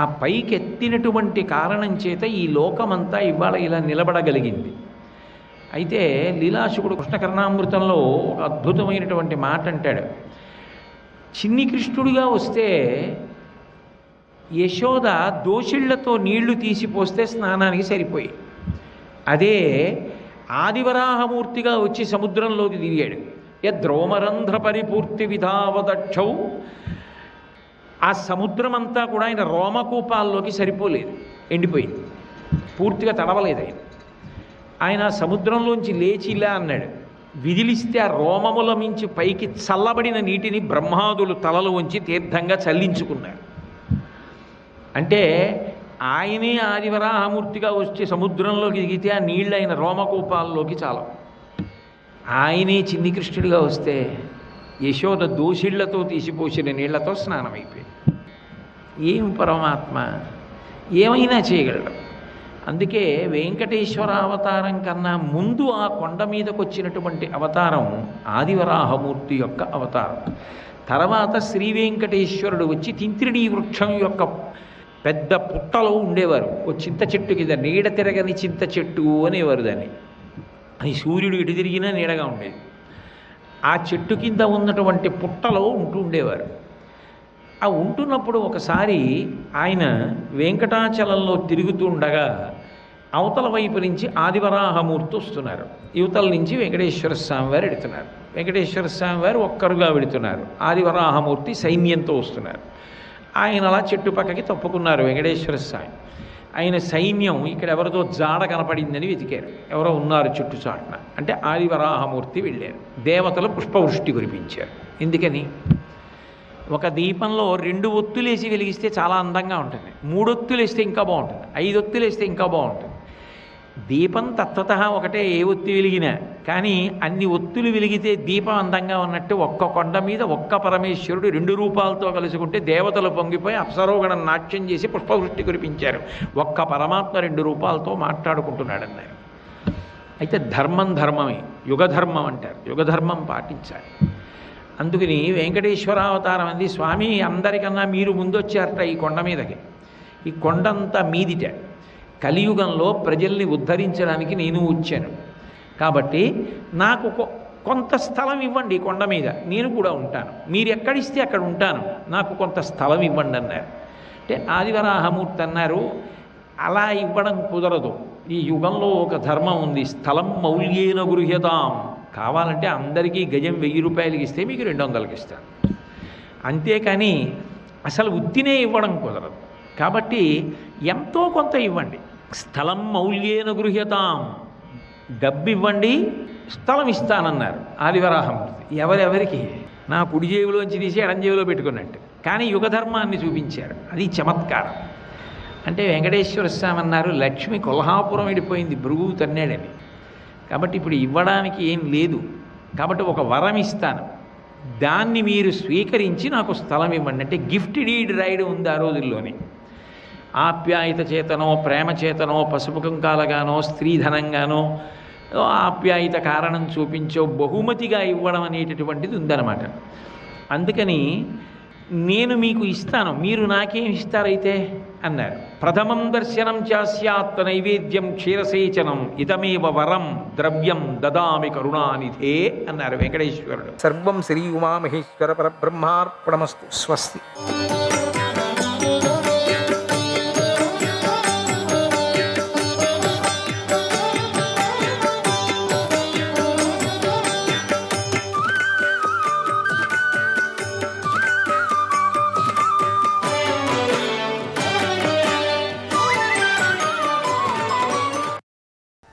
ఆ పైకెత్తినటువంటి కారణం చేత ఈ లోకమంతా ఇవాళ ఇలా నిలబడగలిగింది. అయితే లీలాశుకుడు కృష్ణకర్ణామృతంలో ఒక అద్భుతమైనటువంటి మాట అంటాడు. చిన్ని కృష్ణుడిగా వస్తే యశోద దోషిళ్లతో నీళ్లు తీసిపోస్తే స్నానానికి సరిపోయి, అదే ఆదివరాహమూర్తిగా వచ్చి సముద్రంలోకి దిగాడు. యద్రోమరంధ్ర పరిపూర్తి విధావదక్షౌ, ఆ సముద్రం అంతా కూడా ఆయన రోమకూపాల్లోకి సరిపోలేదు, ఎండిపోయింది, పూర్తిగా తడవలేదు. ఆయన సముద్రంలోంచి లేచి ఇలా అన్నాడు, విదిలిస్తే ఆ రోమముల మించి పైకి చల్లబడిన నీటిని బ్రహ్మాదులు తలలు ఉంచి తీర్థంగా చల్లించుకున్నారు. అంటే ఆయనే ఆదివరాహమూర్తిగా వచ్చి సముద్రంలోకి దిగితే ఆ నీళ్ళు ఆయన రోమకూపాల్లోకి చాలవు. ఆయనే చిన్ని కృష్ణుడిగా వస్తే యశోద దోషిళ్లతో తీసిపోసిన నీళ్లతో స్నానం అయిపోయింది. ఏం పరమాత్మ, ఏమైనా చేయగలడు. అందుకే వెంకటేశ్వర అవతారం కన్నా ముందు ఆ కొండ మీదకు వచ్చినటువంటి అవతారం ఆదివరాహమూర్తి యొక్క అవతారం. తర్వాత శ్రీ వెంకటేశ్వరుడు వచ్చి తింత్రిణీ వృక్షం యొక్క పెద్ద పుట్టలో ఉండేవారు. ఓ చింత చెట్టు కింద, నీడ తిరగని చింత చెట్టు అనేవారు దాన్ని. అది సూర్యుడు ఎటు తిరిగినా నీడగా ఉండేది. ఆ చెట్టు కింద ఉన్నటువంటి పుట్టలో ఉండేవారు. ఆ ఉంటున్నప్పుడు ఒకసారి ఆయన వెంకటాచలంలో తిరుగుతూ ఉండగా అవతల వైపు నుంచి ఆదివరాహమూర్తి వస్తున్నారు, యువతల నుంచి వెంకటేశ్వర స్వామి వారు ఎడుతున్నారు. వెంకటేశ్వర స్వామి వారు ఒక్కరుగా వెడుతున్నారు, ఆదివరాహమూర్తి సైన్యంతో వస్తున్నారు. ఆయన అలా చెట్టు పక్కకి తప్పుకున్నారు వెంకటేశ్వర స్వామి. ఆయన సైన్యం ఇక్కడ ఎవరితో జాడ కనపడిందని వెతికారు, ఎవరో ఉన్నారు చుట్టు చాటున. అంటే ఆదివరాహమూర్తి వెళ్ళారు. దేవతలు పుష్పవృష్టి కురిపించారు. ఎందుకని? ఒక దీపంలో 2 ఒత్తులేసి వెలిగిస్తే చాలా అందంగా ఉంటుంది, 3 ఒత్తులేస్తే ఇంకా బాగుంటుంది, 5 ఒత్తులేస్తే ఇంకా బాగుంటుంది. దీపం తత్వత ఒకటే, ఏ ఒత్తి వెలిగినా. కానీ అన్ని ఒత్తులు వెలిగితే దీపం అందంగా ఉన్నట్టు ఒక్క కొండ మీద ఒక్క పరమేశ్వరుడు 2 రూపాలతో కలుసుకుంటే దేవతలు పొంగిపోయి అప్సరోగణం నాట్యం చేసి పుష్పవృష్టి కురిపించారు. ఒక్క పరమాత్మ 2 రూపాలతో మాట్లాడుకుంటున్నాడు అన్నారు. అయితే ధర్మం ధర్మమే, యుగధర్మం అంటారు. యుగధర్మం పాటించాలి. అందుకని వెంకటేశ్వరావతారం అంది, స్వామి అందరికన్నా మీరు ముందొచ్చారట ఈ కొండ మీదకి. ఈ కొండంతా మీదిట. కలియుగంలో ప్రజల్ని ఉద్ధరించడానికి నేను వచ్చాను. కాబట్టి నాకు కొంత స్థలం ఇవ్వండి ఈ కొండ మీద, నేను కూడా ఉంటాను. మీరు ఎక్కడిస్తే అక్కడ ఉంటాను, నాకు కొంత స్థలం ఇవ్వండి అన్నారు. అంటే ఆదివరాహమూర్తి అన్నారు, అలా ఇవ్వడం కుదరదు. ఈ యుగంలో ఒక ధర్మం ఉంది, స్థలం మౌల్యేన గృహ్యతాం. కావాలంటే అందరికీ గజం 1000 రూపాయలకి ఇస్తే మీకు 200కి ఇస్తాను, అంతేకాని అసలు ఉత్తినే ఇవ్వడం కుదరదు. కాబట్టి ఎంతో కొంత ఇవ్వండి. స్థలం మౌల్యేన గృహ్యతాం, డబ్బు ఇవ్వండి, స్థలం ఇస్తానన్నారు ఆదివరాహమూర్తి. ఎవరెవరికి? నా కుడి జేబులోంచి తీసి ఎడం జేబులో పెట్టుకున్నట్టు. కానీ యుగధర్మాన్ని చూపించారు, అది చమత్కారం. అంటే వెంకటేశ్వర స్వామి అన్నారు, లక్ష్మి కొల్హాపురం వెళ్ళిపోయింది భృగువు తన్నాడని. కాబట్టి ఇప్పుడు ఇవ్వడానికి ఏం లేదు, కాబట్టి ఒక వరం ఇస్తాను, దాన్ని మీరు స్వీకరించి నాకు స్థలం ఇవ్వండి. అంటే గిఫ్ట్ డీడ్ రైడ్ ఉంది ఆ రోజుల్లోనే. ఆప్యాయత చేతనో, ప్రేమ చేతనో, పసుపు కుంకాలగానో, స్త్రీధనంగానో, ఆప్యాయత కారణం చూపించో బహుమతిగా ఇవ్వడం అనేటటువంటిది ఉందన్నమాట. అందుకని నేను మీకు ఇస్తాను, మీరు నాకేం ఇస్తారైతే అన్నారు. ప్రథమం దర్శనం చాస్యాత్ నైవేద్యం క్షీరసేచనం ఇదమేవ వరం ద్రవ్యం దదామి కరుణానిధే అన్నారు వెంకటేశ్వరుడు. సర్వం శ్రీ ఉమామహేశ్వర పరబ్రహ్మార్పణమస్తు. స్వస్తి.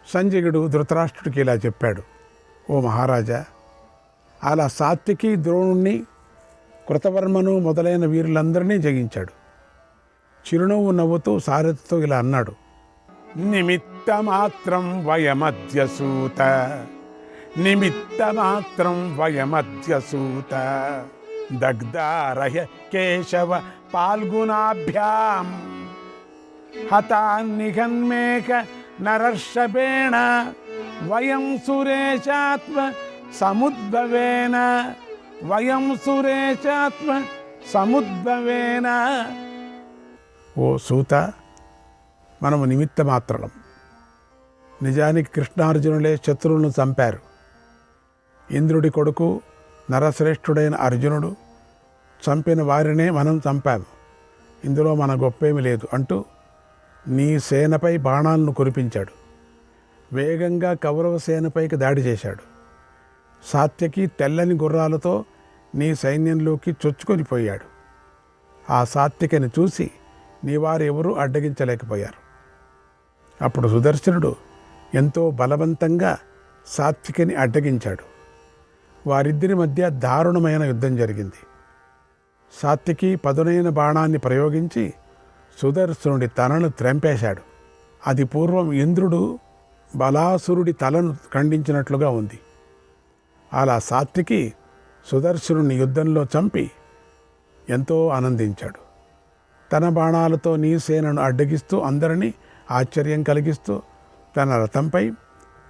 సంజయుడు ధృతరాష్ట్రుడికి ఇలా చెప్పాడు, ఓ మహారాజా, అలా సాత్యకి ద్రోణుణ్ణి కృతవర్మను మొదలైన వీరులందరినీ జయించాడు. చిరునవ్వు నవ్వుతూ సారథితో ఇలా అన్నాడు: నిమిత్తమాత్రం వయమద్యసూత, నిమిత్తమాత్రం వయమద్యసూత, దగ్ధారహ్య కేశవ పాల్గుణాభ్యాం హతాన్నిఘన్మేక నరర్షభేణ వయం సురేశాత్మ సముద్భవేన, వయం సురేశాత్మ సముద్భవేన. ఓ సూత, మనము నిమిత్త మాత్రం. నిజానికి కృష్ణార్జునులే శత్రువులను చంపారు. ఇంద్రుడి కొడుకు నరశ్రేష్ఠుడైన అర్జునుడు చంపిన వారినే మనం చంపాము. ఇందులో మన గొప్పేమీ లేదు అంటూ నీ సేనపై బాణాలను కురిపించాడు. వేగంగా కౌరవ సేనపైకి దాడి చేశాడు. సాత్యకి తెల్లని గుర్రాలతో నీ సైన్యంలోకి చొచ్చుకొని పోయాడు. ఆ సాత్యకిని చూసి నీ వారు ఎవరూ అడ్డగించలేకపోయారు. అప్పుడు సుదర్శనుడు ఎంతో బలవంతంగా సాత్వికిని అడ్డగించాడు. వారిద్దరి మధ్య దారుణమైన యుద్ధం జరిగింది. సాత్వికి పదునైన బాణాన్ని ప్రయోగించి సుదర్శనుడి తలను త్రెంపేశాడు. అది పూర్వం ఇంద్రుడు బలాసురుడి తలను ఖండించినట్లుగా ఉంది. అలా సాత్వికి సుదర్శనుని యుద్ధంలో చంపి ఎంతో ఆనందించాడు. తన బాణాలతో నీ సేనను అడ్డగిస్తూ అందరినీ ఆశ్చర్యం కలిగిస్తూ తన రథంపై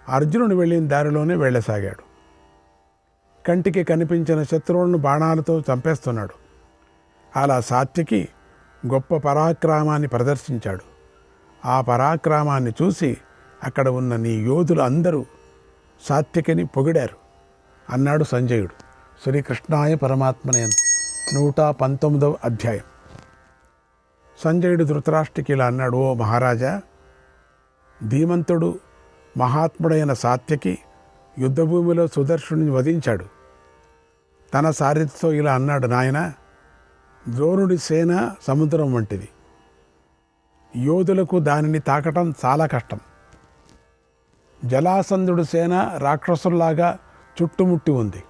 అర్జునుడు వెళ్ళిన దారిలోనే వెళ్ళసాగాడు. కంటికి కనిపించిన శత్రువులను బాణాలతో చంపేస్తున్నాడు. అలా సాత్యకి గొప్ప పరాక్రమాన్ని ప్రదర్శించాడు. ఆ పరాక్రమాన్ని చూసి అక్కడ ఉన్న నీ యోధులు అందరూ సాత్యకిని పొగిడారు అన్నాడు సంజయుడు. శ్రీకృష్ణాయ పరమాత్మనే 119వ అధ్యాయం. సంజయుడు ధృతరాష్ట్రుడికి ఇలా అన్నాడు: ఓ మహారాజా, ధీమంతుడు మహాత్ముడైన సాత్యకి యుద్ధభూమిలో సుదర్శుడిని వధించాడు. తన సారథితో ఇలా అన్నాడు: నాయన, ద్రోణుడి సేన సముద్రం వంటిది. యోధులకు దానిని తాకటం చాలా కష్టం. జలాసంధుడి సేన రాక్షసుల్లాగా చుట్టుముట్టి ఉంది.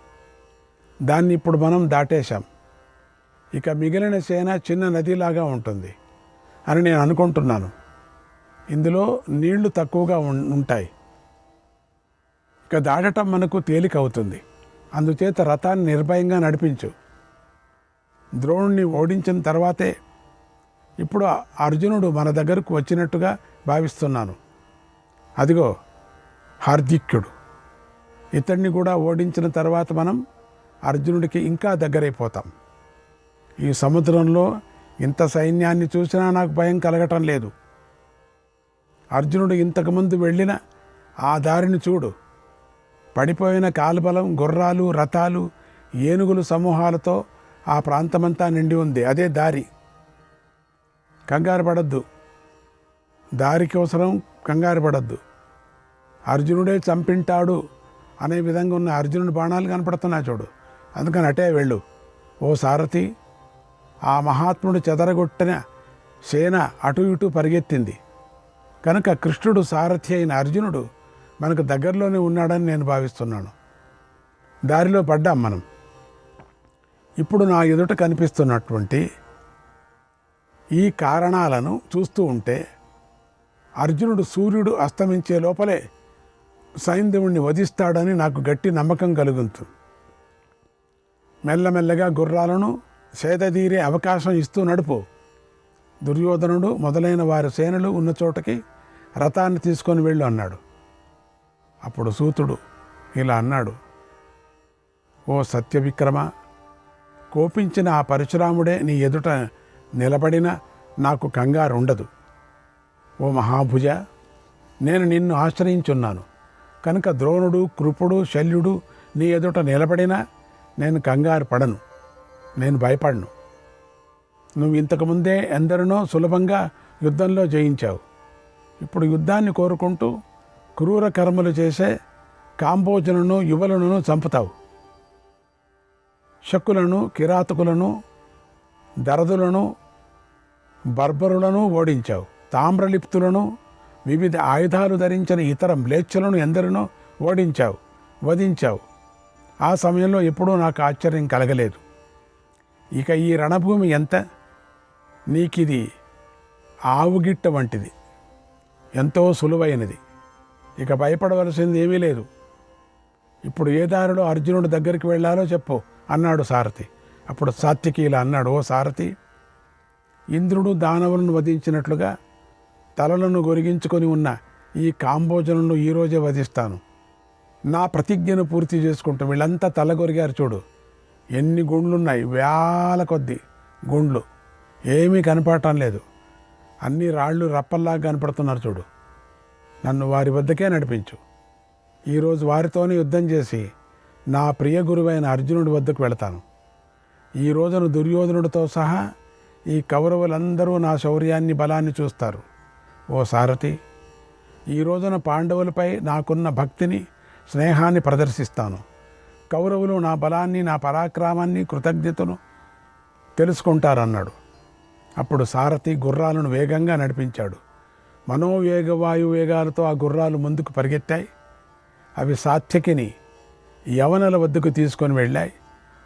దాన్ని ఇప్పుడు మనం దాటేశాం. ఇక మిగిలిన సేన చిన్న నదిలాగా ఉంటుంది అని నేను అనుకుంటున్నాను. ఇందులో నీళ్లు తక్కువగా ఉంటాయి. ఇక దాటటం మనకు తేలిక అవుతుంది. అందుచేత రథాన్ని నిర్భయంగా నడిపించు. ద్రోణుణ్ణి ఓడించిన తర్వాతే ఇప్పుడు అర్జునుడు మన దగ్గరకు వచ్చినట్టుగా భావిస్తున్నాను. అదిగో హార్దిక్యుడు. ఇతన్ని కూడా ఓడించిన తర్వాత మనం అర్జునుడికి ఇంకా దగ్గరైపోతాం. ఈ సముద్రంలో ఇంత సైన్యాన్ని చూసినా నాకు భయం కలగటం లేదు. అర్జునుడు ఇంతకుముందు వెళ్ళిన ఆ దారిని చూడు. పడిపోయిన కాలుబలం, గుర్రాలు, రథాలు, ఏనుగులు సమూహాలతో ఆ ప్రాంతమంతా నిండి ఉంది. అదే దారి. కంగారు పడద్దు. దారి కోసరం కంగారు పడద్దు. అర్జునుడే చంపింటాడు అనే విధంగా ఉన్న అర్జునుడి బాణాలు కనపడుతున్నా చూడు. అందుకని అటే వెళ్ళు. ఓ సారథి, ఆ మహాత్ముడు చెదరగొట్టిన సేన అటు ఇటు పరిగెత్తింది కనుక కృష్ణుడు సారథి అయిన అర్జునుడు మనకు దగ్గరలోనే ఉన్నాడని నేను భావిస్తున్నాను. దారిలో పడ్డాం మనం. ఇప్పుడు నా ఎదుట కనిపిస్తున్నటువంటి ఈ కారణాలను చూస్తూ ఉంటే అర్జునుడు సూర్యుడు అస్తమించే లోపలే సైంధవుణ్ణి వధిస్తాడని నాకు గట్టి నమ్మకం కలుగుతుంది. మెల్లమెల్లగా గుర్రాలను సేదతీరే అవకాశం ఇస్తూ నడుపు. దుర్యోధనుడు మొదలైన వారి సేనలు ఉన్న చోటకి రథాన్ని తీసుకొని వెళ్ళు అన్నాడు. అప్పుడు సూతుడు ఇలా అన్నాడు: ఓ సత్యవిక్రమ, కోపించిన ఆ పరశురాముడే నీ ఎదుట నిలబడినా నాకు కంగారు ఉండదు. ఓ మహాభుజ, నేను నిన్ను ఆశ్రయించున్నాను కనుక ద్రోణుడు, కృపుడు, శల్యుడు నీ ఎదుట నిలబడినా నేను కంగారు పడను, నేను భయపడను. నువ్వు ఇంతకుముందే ఎందరినో సులభంగా యుద్ధంలో జయించావు. ఇప్పుడు యుద్ధాన్ని కోరుకుంటూ క్రూర కర్మలు చేసే కాంబోజులను, యువలను చంపుతావు. శకులను, కిరాతకులను, దరదులను, బర్బరులను ఓడించావు. తామ్రలిప్తులను, వివిధ ఆయుధాలు ధరించిన ఇతర మ్లేచ్ఛలను ఎందరినో ఓడించావు, వధించావు. ఆ సమయంలో ఎప్పుడూ నాకు ఆశ్చర్యం కలగలేదు. ఇక ఈ రణభూమి ఎంత, నీకిది ఆవుగిట్ట వంటిది, ఎంతో సులువైనది, ఇక భయపడవలసింది ఏమీ లేదు. ఇప్పుడు ఏ దారిలో అర్జునుడి దగ్గరికి వెళ్ళాలో చెప్పు అన్నాడు సారథి. అప్పుడు సాత్యకి ఇలా అన్నాడు, ఓ సారథి, ఇంద్రుడు దానవులను వధించినట్లుగా తలలను గొరిగించుకొని ఉన్న ఈ కాంబోజనులను ఈరోజే వధిస్తాను. నా ప్రతిజ్ఞను పూర్తి చేసుకుంటూ వీళ్ళంతా తలగొరిగారు చూడు, ఎన్ని గుండ్లున్నాయి, వేల కొద్ది గుండ్లు, ఏమీ కనపడటం లేదు, అన్ని రాళ్ళు రప్పల్లాగా కనపడుతున్నారు చూడు. నన్ను వారి వద్దకే నడిపించు. ఈరోజు వారితోనే యుద్ధం చేసి నా ప్రియ గురువైన అర్జునుడి వద్దకు వెళతాను. ఈ రోజున దుర్యోధనుడితో సహా ఈ కౌరవులందరూ నా శౌర్యాన్ని బలాన్ని చూస్తారు. ఓ సారథి, ఈ రోజున పాండవులపై నాకున్న భక్తిని స్నేహాన్ని ప్రదర్శిస్తాను. కౌరవులు నా బలాన్ని నా పరాక్రమాన్ని కృతజ్ఞతను తెలుసుకుంటారన్నాడు. అప్పుడు సారథి గుర్రాలను వేగంగా నడిపించాడు. మనోవేగ వాయువేగాలతో ఆ గుర్రాలు ముందుకు పరిగెత్తాయి. అవి సాత్యకిని యవనుల వద్దకు తీసుకొని వెళ్ళాయి.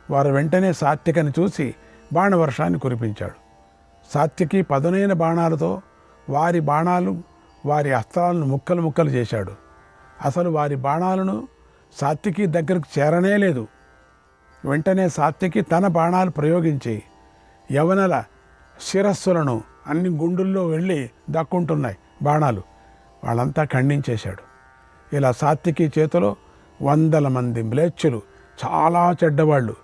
వారు వెంటనే సాత్యకిని చూసి బాణవర్షాన్ని కురిపించాడు. సాత్యకి పదునైన బాణాలతో వారి అస్త్రాలను ముక్కలు ముక్కలు చేశాడు. అసలు వారి బాణాలను సాత్యకి దగ్గరకు చేరనే లేదు. వెంటనే సాత్యకి తన బాణాలు ప్రయోగించి యవనుల శిరస్సులను అన్ని గుండుల్లో వెళ్ళి దక్కుంటున్నాయి బాణాలు, వాళ్ళంతా ఖండించేశాడు. ఇలా సాత్యకి చేతిలో 100 మంది మ్లేచ్చులు, చాలా చెడ్డవాళ్ళు,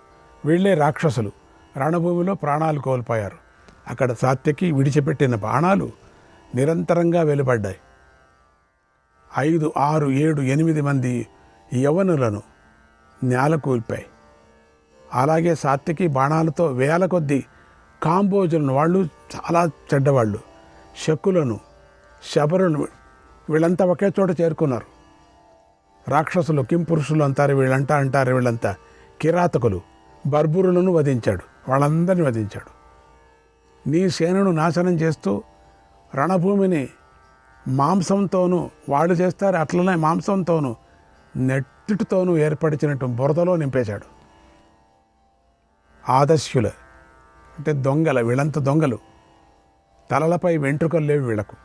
వీళ్ళే రాక్షసులు, రణభూమిలో ప్రాణాలు కోల్పోయారు. అక్కడ సాత్యకి విడిచిపెట్టిన బాణాలు నిరంతరంగా వెలువడ్డాయి. 5, 6, 7, 8 మంది యవనులను నేల కూల్పాయి. అలాగే సాత్యకి బాణాలతో వేల కొద్దీ కాంబోజులను, వాళ్ళు చాలా చెడ్డవాళ్ళు, శకులను, శబరులను, వీళ్ళంతా ఒకే చోట చేరుకున్నారు. రాక్షసులు, కింపురుషులు అంటారు వీళ్ళంతా కిరాతకులు, బర్బురులను వధించాడు. వాళ్ళందరినీ వధించాడు. నీ సేనను నాశనం చేస్తూ రణభూమిని మాంసంతోనూ, వాళ్ళు చేస్తారు అట్లనే మాంసంతోనూ నెట్టితోనూ ఏర్పరిచినట్టు బురదలో నింపేశాడు. ఆదస్యుల అంటే దొంగల, వీళ్ళంత దొంగలు, తలలపై వెంట్రుకలు లేవు వీళ్లకు,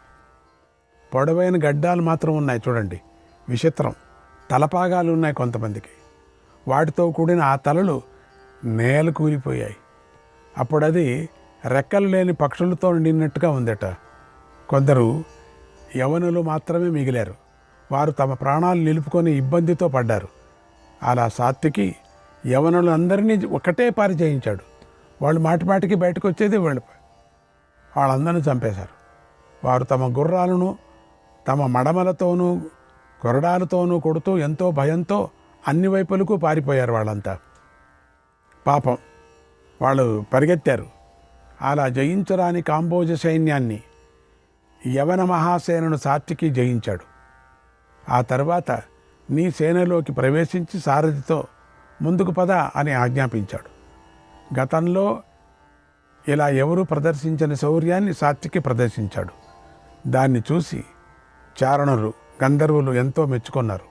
పొడవైన గడ్డాలు మాత్రం ఉన్నాయి చూడండి, విచిత్రం. తలపాగాలు ఉన్నాయి కొంతమందికి, వాటితో కూడిన ఆ తలలు నేల కూలిపోయాయి. అప్పుడు అది రెక్కలు లేని పక్షులతో నిండినట్టుగా ఉందట. కొందరు యవనులు మాత్రమే మిగిలారు. వారు తమ ప్రాణాలు నిలుపుకొని ఇబ్బందితో పడ్డారు. అలా సాత్వికి యవనులందరినీ ఒకటే పారి చేయించాడు. వాళ్ళు మాటిమాటికి బయటకు వచ్చేది వాళ్ళందరినీ చంపేశారు. వారు తమ గుర్రాలను తమ మడమలతోనూ కొరడాలతోనూ కొడుతూ ఎంతో భయంతో అన్ని వైపులకు పారిపోయారు. వాళ్ళంతా పాపం వాళ్ళు పరిగెత్తారు. అలా జయించరాని కాంబోజ సైన్యాన్ని యవన మహాసేనను సాత్వికి జయించాడు. ఆ తర్వాత నీ సేనలోకి ప్రవేశించి సారథితో ముందుకు పద అని ఆజ్ఞాపించాడు. గతంలో ఇలా ఎవరూ ప్రదర్శించని శౌర్యాన్ని సాత్వికి ప్రదర్శించాడు. దాన్ని చూసి చారణులు, గంధర్వులు ఎంతో మెచ్చుకున్నారు.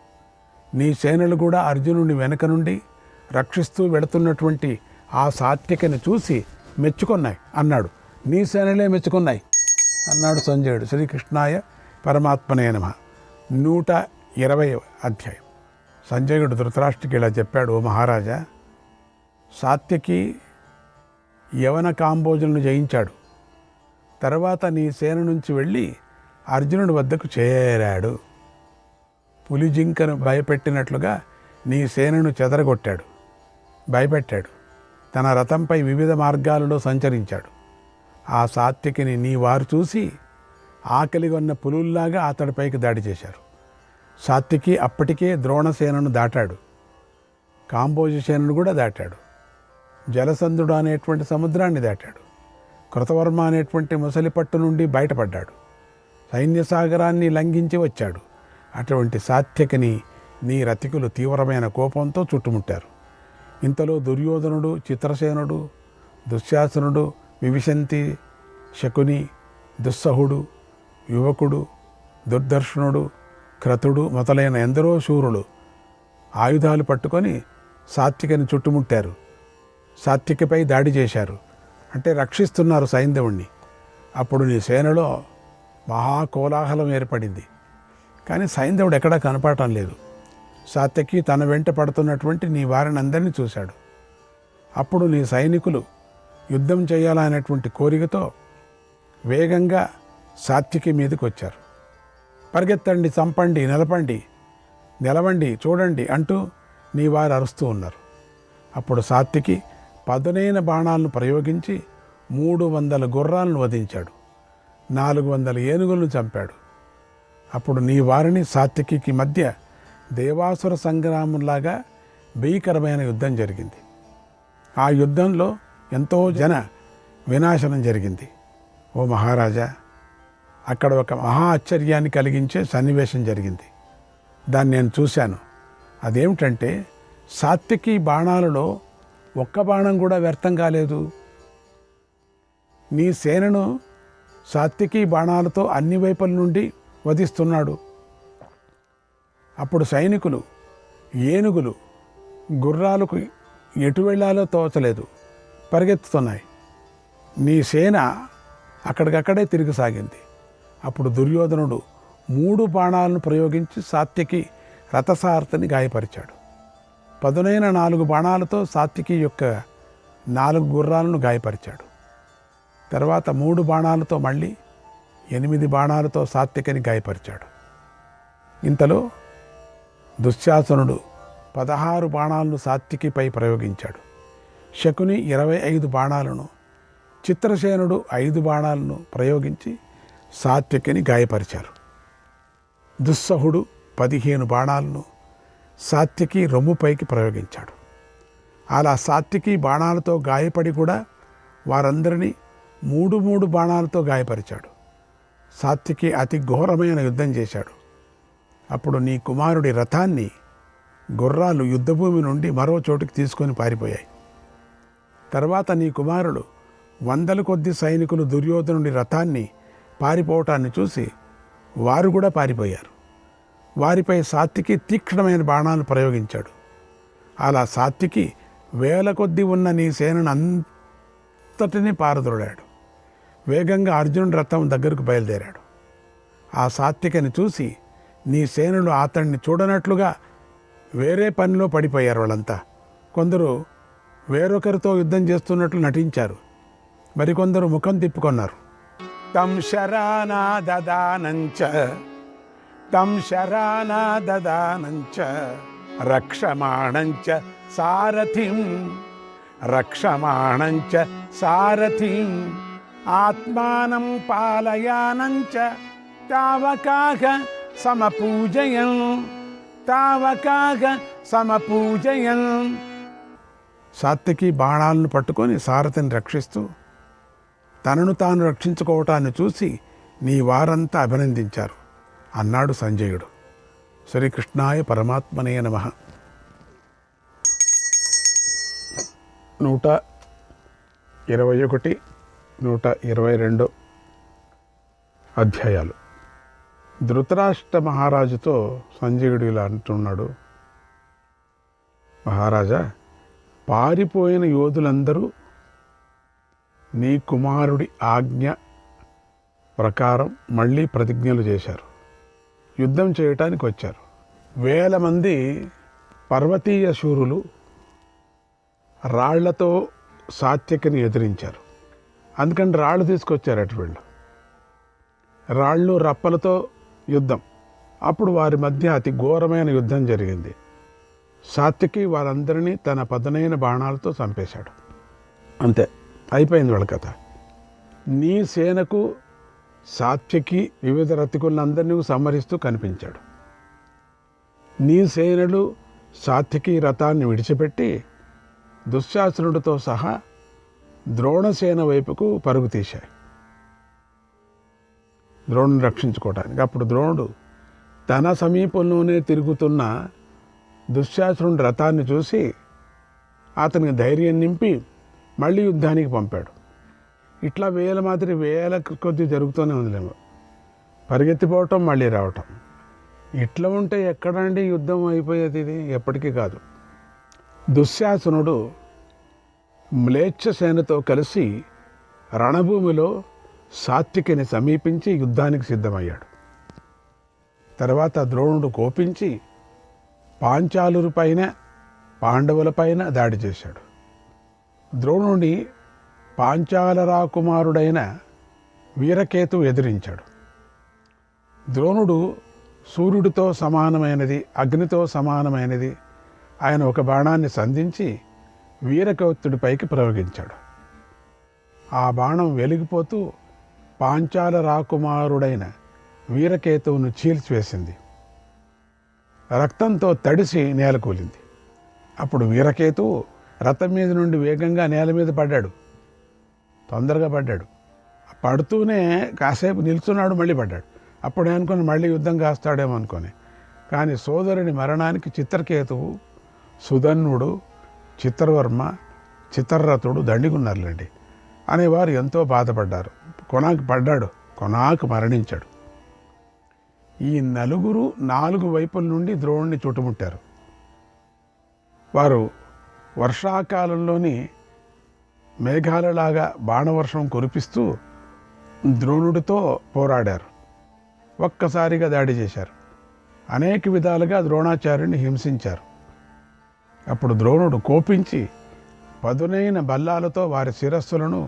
నీ సేనలు కూడా అర్జునుడిని వెనక నుండి రక్షిస్తూ వెళుతున్నటువంటి ఆ సాత్వికని చూసి మెచ్చుకున్నాయి అన్నాడు. నీ సేనలే మెచ్చుకున్నాయి అన్నాడు సంజయుడు. శ్రీకృష్ణాయ పరమాత్మనే నమః. 120వ అధ్యాయం. సంజయుడు ధృతరాష్ట్రుడికి ఇలా చెప్పాడు, ఓ మహారాజా, సాత్యకి యవన కాంబోజులను జయించాడు. తర్వాత నీ సేన నుంచి వెళ్ళి అర్జునుడి వద్దకు చేరాడు. పులిజింకను భయపెట్టినట్లుగా నీ సేనను చెదరగొట్టాడు, భయపెట్టాడు. తన రథంపై వివిధ మార్గాలలో సంచరించాడు. ఆ సాత్వికిని నీ వారు చూసి ఆకలిగా ఉన్న పులుల్లాగా అతడిపైకి దాడి చేశారు. సాత్వికి అప్పటికే ద్రోణసేనను దాటాడు, కాంబోజ సేనను కూడా దాటాడు, జలసంధుడు అనేటువంటి సముద్రాన్ని దాటాడు, కృతవర్మ అనేటువంటి ముసలిపట్టు నుండి బయటపడ్డాడు, సైన్యసాగరాన్ని లంఘించి వచ్చాడు. అటువంటి సాత్యకిని నీ రతికులు తీవ్రమైన కోపంతో చుట్టుముట్టారు. ఇంతలో దుర్యోధనుడు, చిత్రసేనుడు, దుశ్శాసనుడు, వివిశంతి, శకుని, దుస్సహుడు, యువకుడు, దుర్దర్శనుడు, క్రతుడు మొదలైన ఎందరో శూరులు ఆయుధాలు పట్టుకొని సాత్వికని చుట్టుముట్టారు, సాత్వికపై దాడి చేశారు, అంటే రక్షిస్తున్నారు సైంధవుణ్ణి. అప్పుడు నీ సేనలో మహాకోలాహలం ఏర్పడింది. కానీ సైంధవుడు ఎక్కడా కనపడటం లేదు. సాత్యకి తన వెంట పడుతున్నటువంటి నీ వారిని అందరినీ చూశాడు. అప్పుడు నీ సైనికులు యుద్ధం చేయాలనేటువంటి కోరికతో వేగంగా సాత్యకి మీదకి వచ్చారు. పరిగెత్తండి, చంపండి, నిలవండి, చూడండి అంటూ నీ వారు అరుస్తూ ఉన్నారు. అప్పుడు సాత్యకి పదునైన బాణాలను ప్రయోగించి 300 గుర్రాలను వధించాడు, 400 ఏనుగులను చంపాడు. అప్పుడు నీ వారిని సాత్యకి మధ్య దేవాసుర సంగ్రామంలాగా భీకరమైన యుద్ధం జరిగింది. ఆ యుద్ధంలో ఎంతో జన వినాశనం జరిగింది. ఓ మహారాజా, అక్కడ ఒక మహా ఆశ్చర్యాన్ని కలిగించే సన్నివేశం జరిగింది. దాన్ని నేను చూశాను. అదేమిటంటే సాత్యకి బాణాలలో ఒక్క బాణం కూడా వ్యర్థం కాలేదు. నీ సేనను సాత్యకి బాణాలతో అన్ని వైపుల నుండి వధిస్తున్నాడు. అప్పుడు సైనికులు, ఏనుగులు, గుర్రాలకు ఎటు వెళ్ళాలో తోచలేదు, పరిగెత్తుతున్నాయి. నీ సేన అక్కడికక్కడే తిరిగి సాగింది. అప్పుడు దుర్యోధనుడు 3 బాణాలను ప్రయోగించి సాత్యకి రథసారథిని గాయపరిచాడు. పదునైన 4 బాణాలతో సాత్యకి యొక్క 4 గుర్రాలను గాయపరిచాడు. తర్వాత 3 బాణాలతో మళ్ళీ 8 బాణాలతో సాత్యకిని గాయపరిచాడు. ఇంతలో దుశ్శాసనుడు 16 బాణాలను సాత్యకిపై ప్రయోగించాడు. శకుని 25 బాణాలను, చిత్రసేనుడు 5 బాణాలను ప్రయోగించి సాత్యకిని గాయపరిచారు. దుస్సహుడు 15 బాణాలను సాత్యకి రొమ్ముపైకి ప్రయోగించాడు. అలా సాత్యకి బాణాలతో గాయపడి కూడా వారందరినీ 3 బాణాలతో గాయపరిచాడు. సాత్యకి అతి ఘోరమైన యుద్ధం చేశాడు. అప్పుడు నీ కుమారుడి రథాన్ని గుర్రాలు యుద్ధభూమి నుండి మరో చోటుకి తీసుకొని పారిపోయాయి. తర్వాత నీ కుమారుడు 100 కొద్ది సైనికులు దుర్యోధనుడి రథాన్ని పారిపోవటాన్ని చూసి వారు కూడా పారిపోయారు. వారిపై సాత్యకి తీక్షణమైన బాణాలు ప్రయోగించాడు. అలా సాత్యకి 1000 కొద్ది ఉన్న నీ సేనను అంతటినీ పారదొడాడు. వేగంగా అర్జునుడి రథం దగ్గరకు బయలుదేరాడు. ఆ సాత్యకిని చూసి నీ సేనలు అతన్ని చూడనట్లుగా వేరే పనిలో పడిపోయారు. వాళ్ళంతా కొందరు వేరొకరితో యుద్ధం చేస్తున్నట్లు నటించారు, మరికొందరు ముఖం తిప్పుకొన్నారు. తం శరానా దదానంచ రక్షమాణంచ సారథిం ఆత్మానం పాలయానంచ తావకాగ సమపూజయన్. సాత్యకి బాణాలను పట్టుకొని సారథిని రక్షిస్తూ తనను తాను రక్షించుకోవటాన్ని చూసి నీ వారంతా అభినందించారు అన్నాడు సంజయుడు. శ్రీకృష్ణాయ పరమాత్మనే నమః. 121, 122 అధ్యాయాలు. ధృతరాష్ట్ర మహారాజుతో సంజయుడు ఇలా అంటున్నాడు. మహారాజా, పారిపోయిన యోధులందరూ నీ కుమారుడి ఆజ్ఞ ప్రకారం మళ్ళీ ప్రతిజ్ఞలు చేశారు, యుద్ధం చేయటానికి వచ్చారు. 1000 మంది పర్వతీయ శూరులు రాళ్లతో సాత్యకిని ఎదిరించారు. అందుకని రాళ్ళు తీసుకొచ్చారు అటు వీళ్ళు. రాళ్ళు రప్పలతో యుద్ధం. అప్పుడు వారి మధ్య అతి ఘోరమైన యుద్ధం జరిగింది. సాత్యకి వారందరినీ తన పదునైన బాణాలతో చంపేశాడు. అంతే, అయిపోయింది వాళ్ళ కథ. నీ సేనకు సాత్యకి వివిధ రథికులందరినీ సంహరిస్తూ కనిపించాడు. నీ సేనలు సాత్యకి రథాన్ని విడిచిపెట్టి దుశ్శాసనుడితో సహా ద్రోణసేన వైపుకు పరుగు తీశాయి, ద్రోణుని రక్షించుకోవటానికి. అప్పుడు ద్రోణుడు తన సమీపంలోనే తిరుగుతున్న దుశ్శాసనుడి రథాన్ని చూసి అతనికి ధైర్యం నింపి మళ్ళీ యుద్ధానికి పంపాడు. ఇట్లా 1000 మాదిరి 1000 కొద్ది జరుగుతూనే ఉందిలేమో, పరిగెత్తిపోవటం మళ్ళీ రావటం. ఇట్లా ఉంటే ఎక్కడండి యుద్ధం అయిపోయేది? ఇది ఎప్పటికీ కాదు. దుశ్శాసనుడు మ్లేచ్ఛసేనతో కలిసి రణభూమిలో సాత్వికిని సమీపించి యుద్ధానికి సిద్ధమయ్యాడు. తర్వాత ద్రోణుడు కోపించి పాంచాలురుపైన పాండవులపైన దాడి చేశాడు. ద్రోణుని పాంచాల రాకుమారుడైన వీరకేతు ఎదిరించాడు. ద్రోణుడు సూర్యుడితో సమానమైనది, అగ్నితో సమానమైనది ఆయన ఒక బాణాన్ని సంధించి వీరకేతుడిపైకి ప్రయోగించాడు. ఆ బాణం వెలిగిపోతూ పాంచాల రాకుమారుడైన వీరకేతువును చీల్చివేసింది. రక్తంతో తడిసి నేలకూలింది. అప్పుడు వీరకేతువు రథం మీద నుండి వేగంగా నేల మీద పడ్డాడు. తొందరగా పడ్డాడు. పడుతూనే కాసేపు నిల్చున్నాడు, మళ్ళీ పడ్డాడు. అప్పుడే అనుకుని మళ్ళీ యుద్ధం కాస్తాడేమో అనుకొని. కానీ సోదరుని మరణానికి చిత్రకేతువు, సుధన్వుడు, చిత్రవర్మ, చిత్రరథుడు దండిగున్నారులేండి అనేవారు ఎంతో బాధపడ్డారు. కొనాకు మరణించాడు. ఈ నలుగురు 4 వైపుల నుండి ద్రోణుని చుట్టుముట్టారు. వారు వర్షాకాలంలోని మేఘాలలాగా బాణవర్షం కురిపిస్తూ ద్రోణుడితో పోరాడారు. ఒక్కసారిగా దాడి చేశారు. అనేక విధాలుగా ద్రోణాచార్యుని హింసించారు. అప్పుడు ద్రోణుడు కోపించి పదునైన బల్లాలతో వారి శిరస్సులను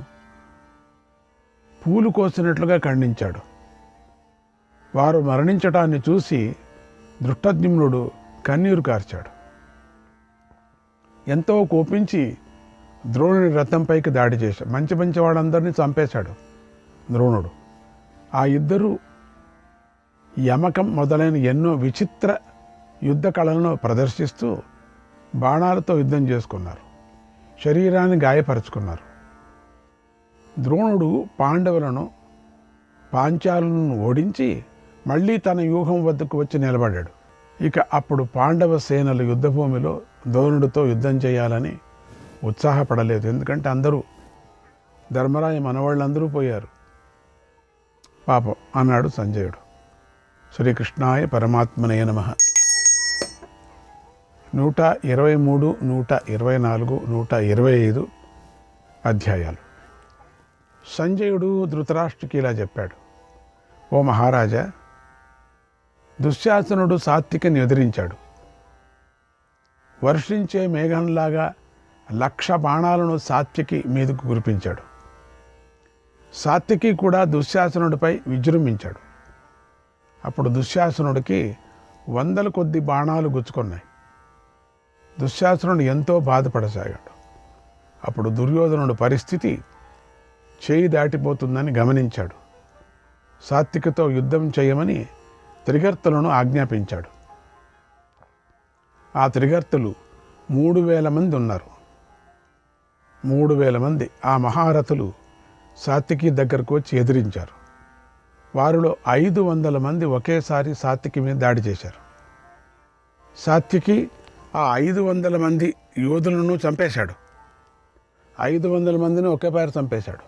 పూలు కోసినట్లుగా ఖండించాడు. వారు మరణించటాన్ని చూసి దృష్టద్యుమ్నుడు కన్నీరు కార్చాడు. ఎంతో కోపించి ద్రోణుని రథంపైకి దాడి చేశాడు. మంచి వాళ్ళందరినీ చంపేశాడు ద్రోణుడు. ఆ ఇద్దరు యమకం మొదలైన ఎన్నో విచిత్ర యుద్ధ కళలను ప్రదర్శిస్తూ బాణాలతో యుద్ధం చేసుకున్నారు. శరీరాన్ని గాయపరుచుకున్నారు. ద్రోణుడు పాండవులను, పాంచాలను ఓడించి మళ్ళీ తన వ్యూహం వద్దకు వచ్చి నిలబడ్డాడు. ఇక అప్పుడు పాండవ సేనలు యుద్ధభూమిలో ద్రోణుడితో యుద్ధం చేయాలని ఉత్సాహపడలేదు. ఎందుకంటే అందరూ ధర్మరాయ మనవాళ్ళందరూ పోయారు. పాపం అన్నాడు సంజయుడు. శ్రీకృష్ణాయ పరమాత్మనే నమః. 123, 124, 125 అధ్యాయాలు. సంజయుడు ధృతరాష్ట్రుకి ఇలా చెప్పాడు. ఓ మహారాజా, దుశ్శాసనుడు సాత్వికిని ఎదిరించాడు. వర్షించే మేఘంలాగా 1,00,000 బాణాలను సాత్వికి మీదకు కురిపించాడు. సాత్వికి కూడా దుశ్శాసనుడిపై విజృంభించాడు. అప్పుడు దుశ్శాసనుడికి 100 కొద్ది బాణాలు గుచ్చుకున్నాయి. దుశ్శాసనుడు ఎంతో బాధపడసాగాడు. అప్పుడు దుర్యోధనుడు పరిస్థితి చేయి దాటిపోతుందని గమనించాడు. సాత్వికతో యుద్ధం చేయమని త్రిగర్తులను ఆజ్ఞాపించాడు. ఆ త్రిగర్తులు 3,000 మంది ఉన్నారు. 3,000 మంది ఆ మహారథులు సాత్వికి దగ్గరకు వచ్చి ఎదిరించారు. వారిలో 500 మంది ఒకేసారి సాత్వికి మీద దాడి చేశారు. సాత్వికి ఆ 500 మంది యోధులను చంపేశాడు. 500 మందిని ఒకేసారి చంపేశాడు.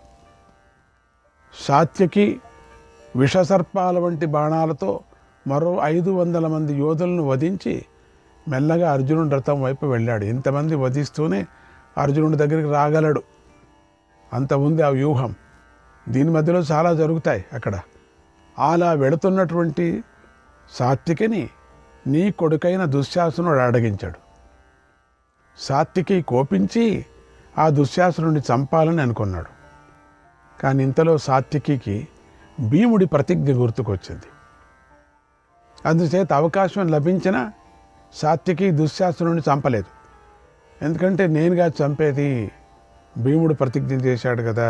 సాత్వికి విషసర్పాల వంటి బాణాలతో మరో 500 మంది యోధులను వధించి మెల్లగా అర్జునుడి రథం వైపు వెళ్ళాడు. ఇంతమంది వధిస్తూనే అర్జునుడి దగ్గరికి రాగలడు. అంత ఉంది ఆ వ్యూహం. దీని మధ్యలో చాలా జరుగుతాయి అక్కడ. అలా వెళుతున్నటువంటి సాత్వికిని నీ కొడుకైన దుశ్శాసనుడు అడగించాడు. సాత్వికి కోపించి ఆ దుశ్శాసనుడిని చంపాలని అనుకున్నాడు. కానీ ఇంతలో సాత్వికి భీముడి ప్రతిజ్ఞ గుర్తుకొచ్చింది. అందుచేత అవకాశం లభించిన సాత్వికి దుశ్శాసనుడిని చంపలేదు. ఎందుకంటే నేనుగా చంపేది, భీముడు ప్రతిజ్ఞ చేశాడు కదా.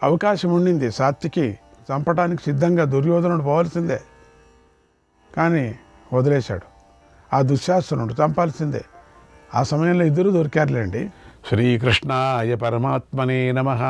అవకాశం ఉండింది, సాత్వికి చంపడానికి సిద్ధంగా దుర్యోధనుడు పోవాల్సిందే. కానీ వదిలేశాడు. ఆ దుశ్శాసనుడు చంపాల్సిందే. ఆ సమయంలో ఇద్దరు దొరికారులేండి. శ్రీకృష్ణాయ పరమాత్మనే నమః.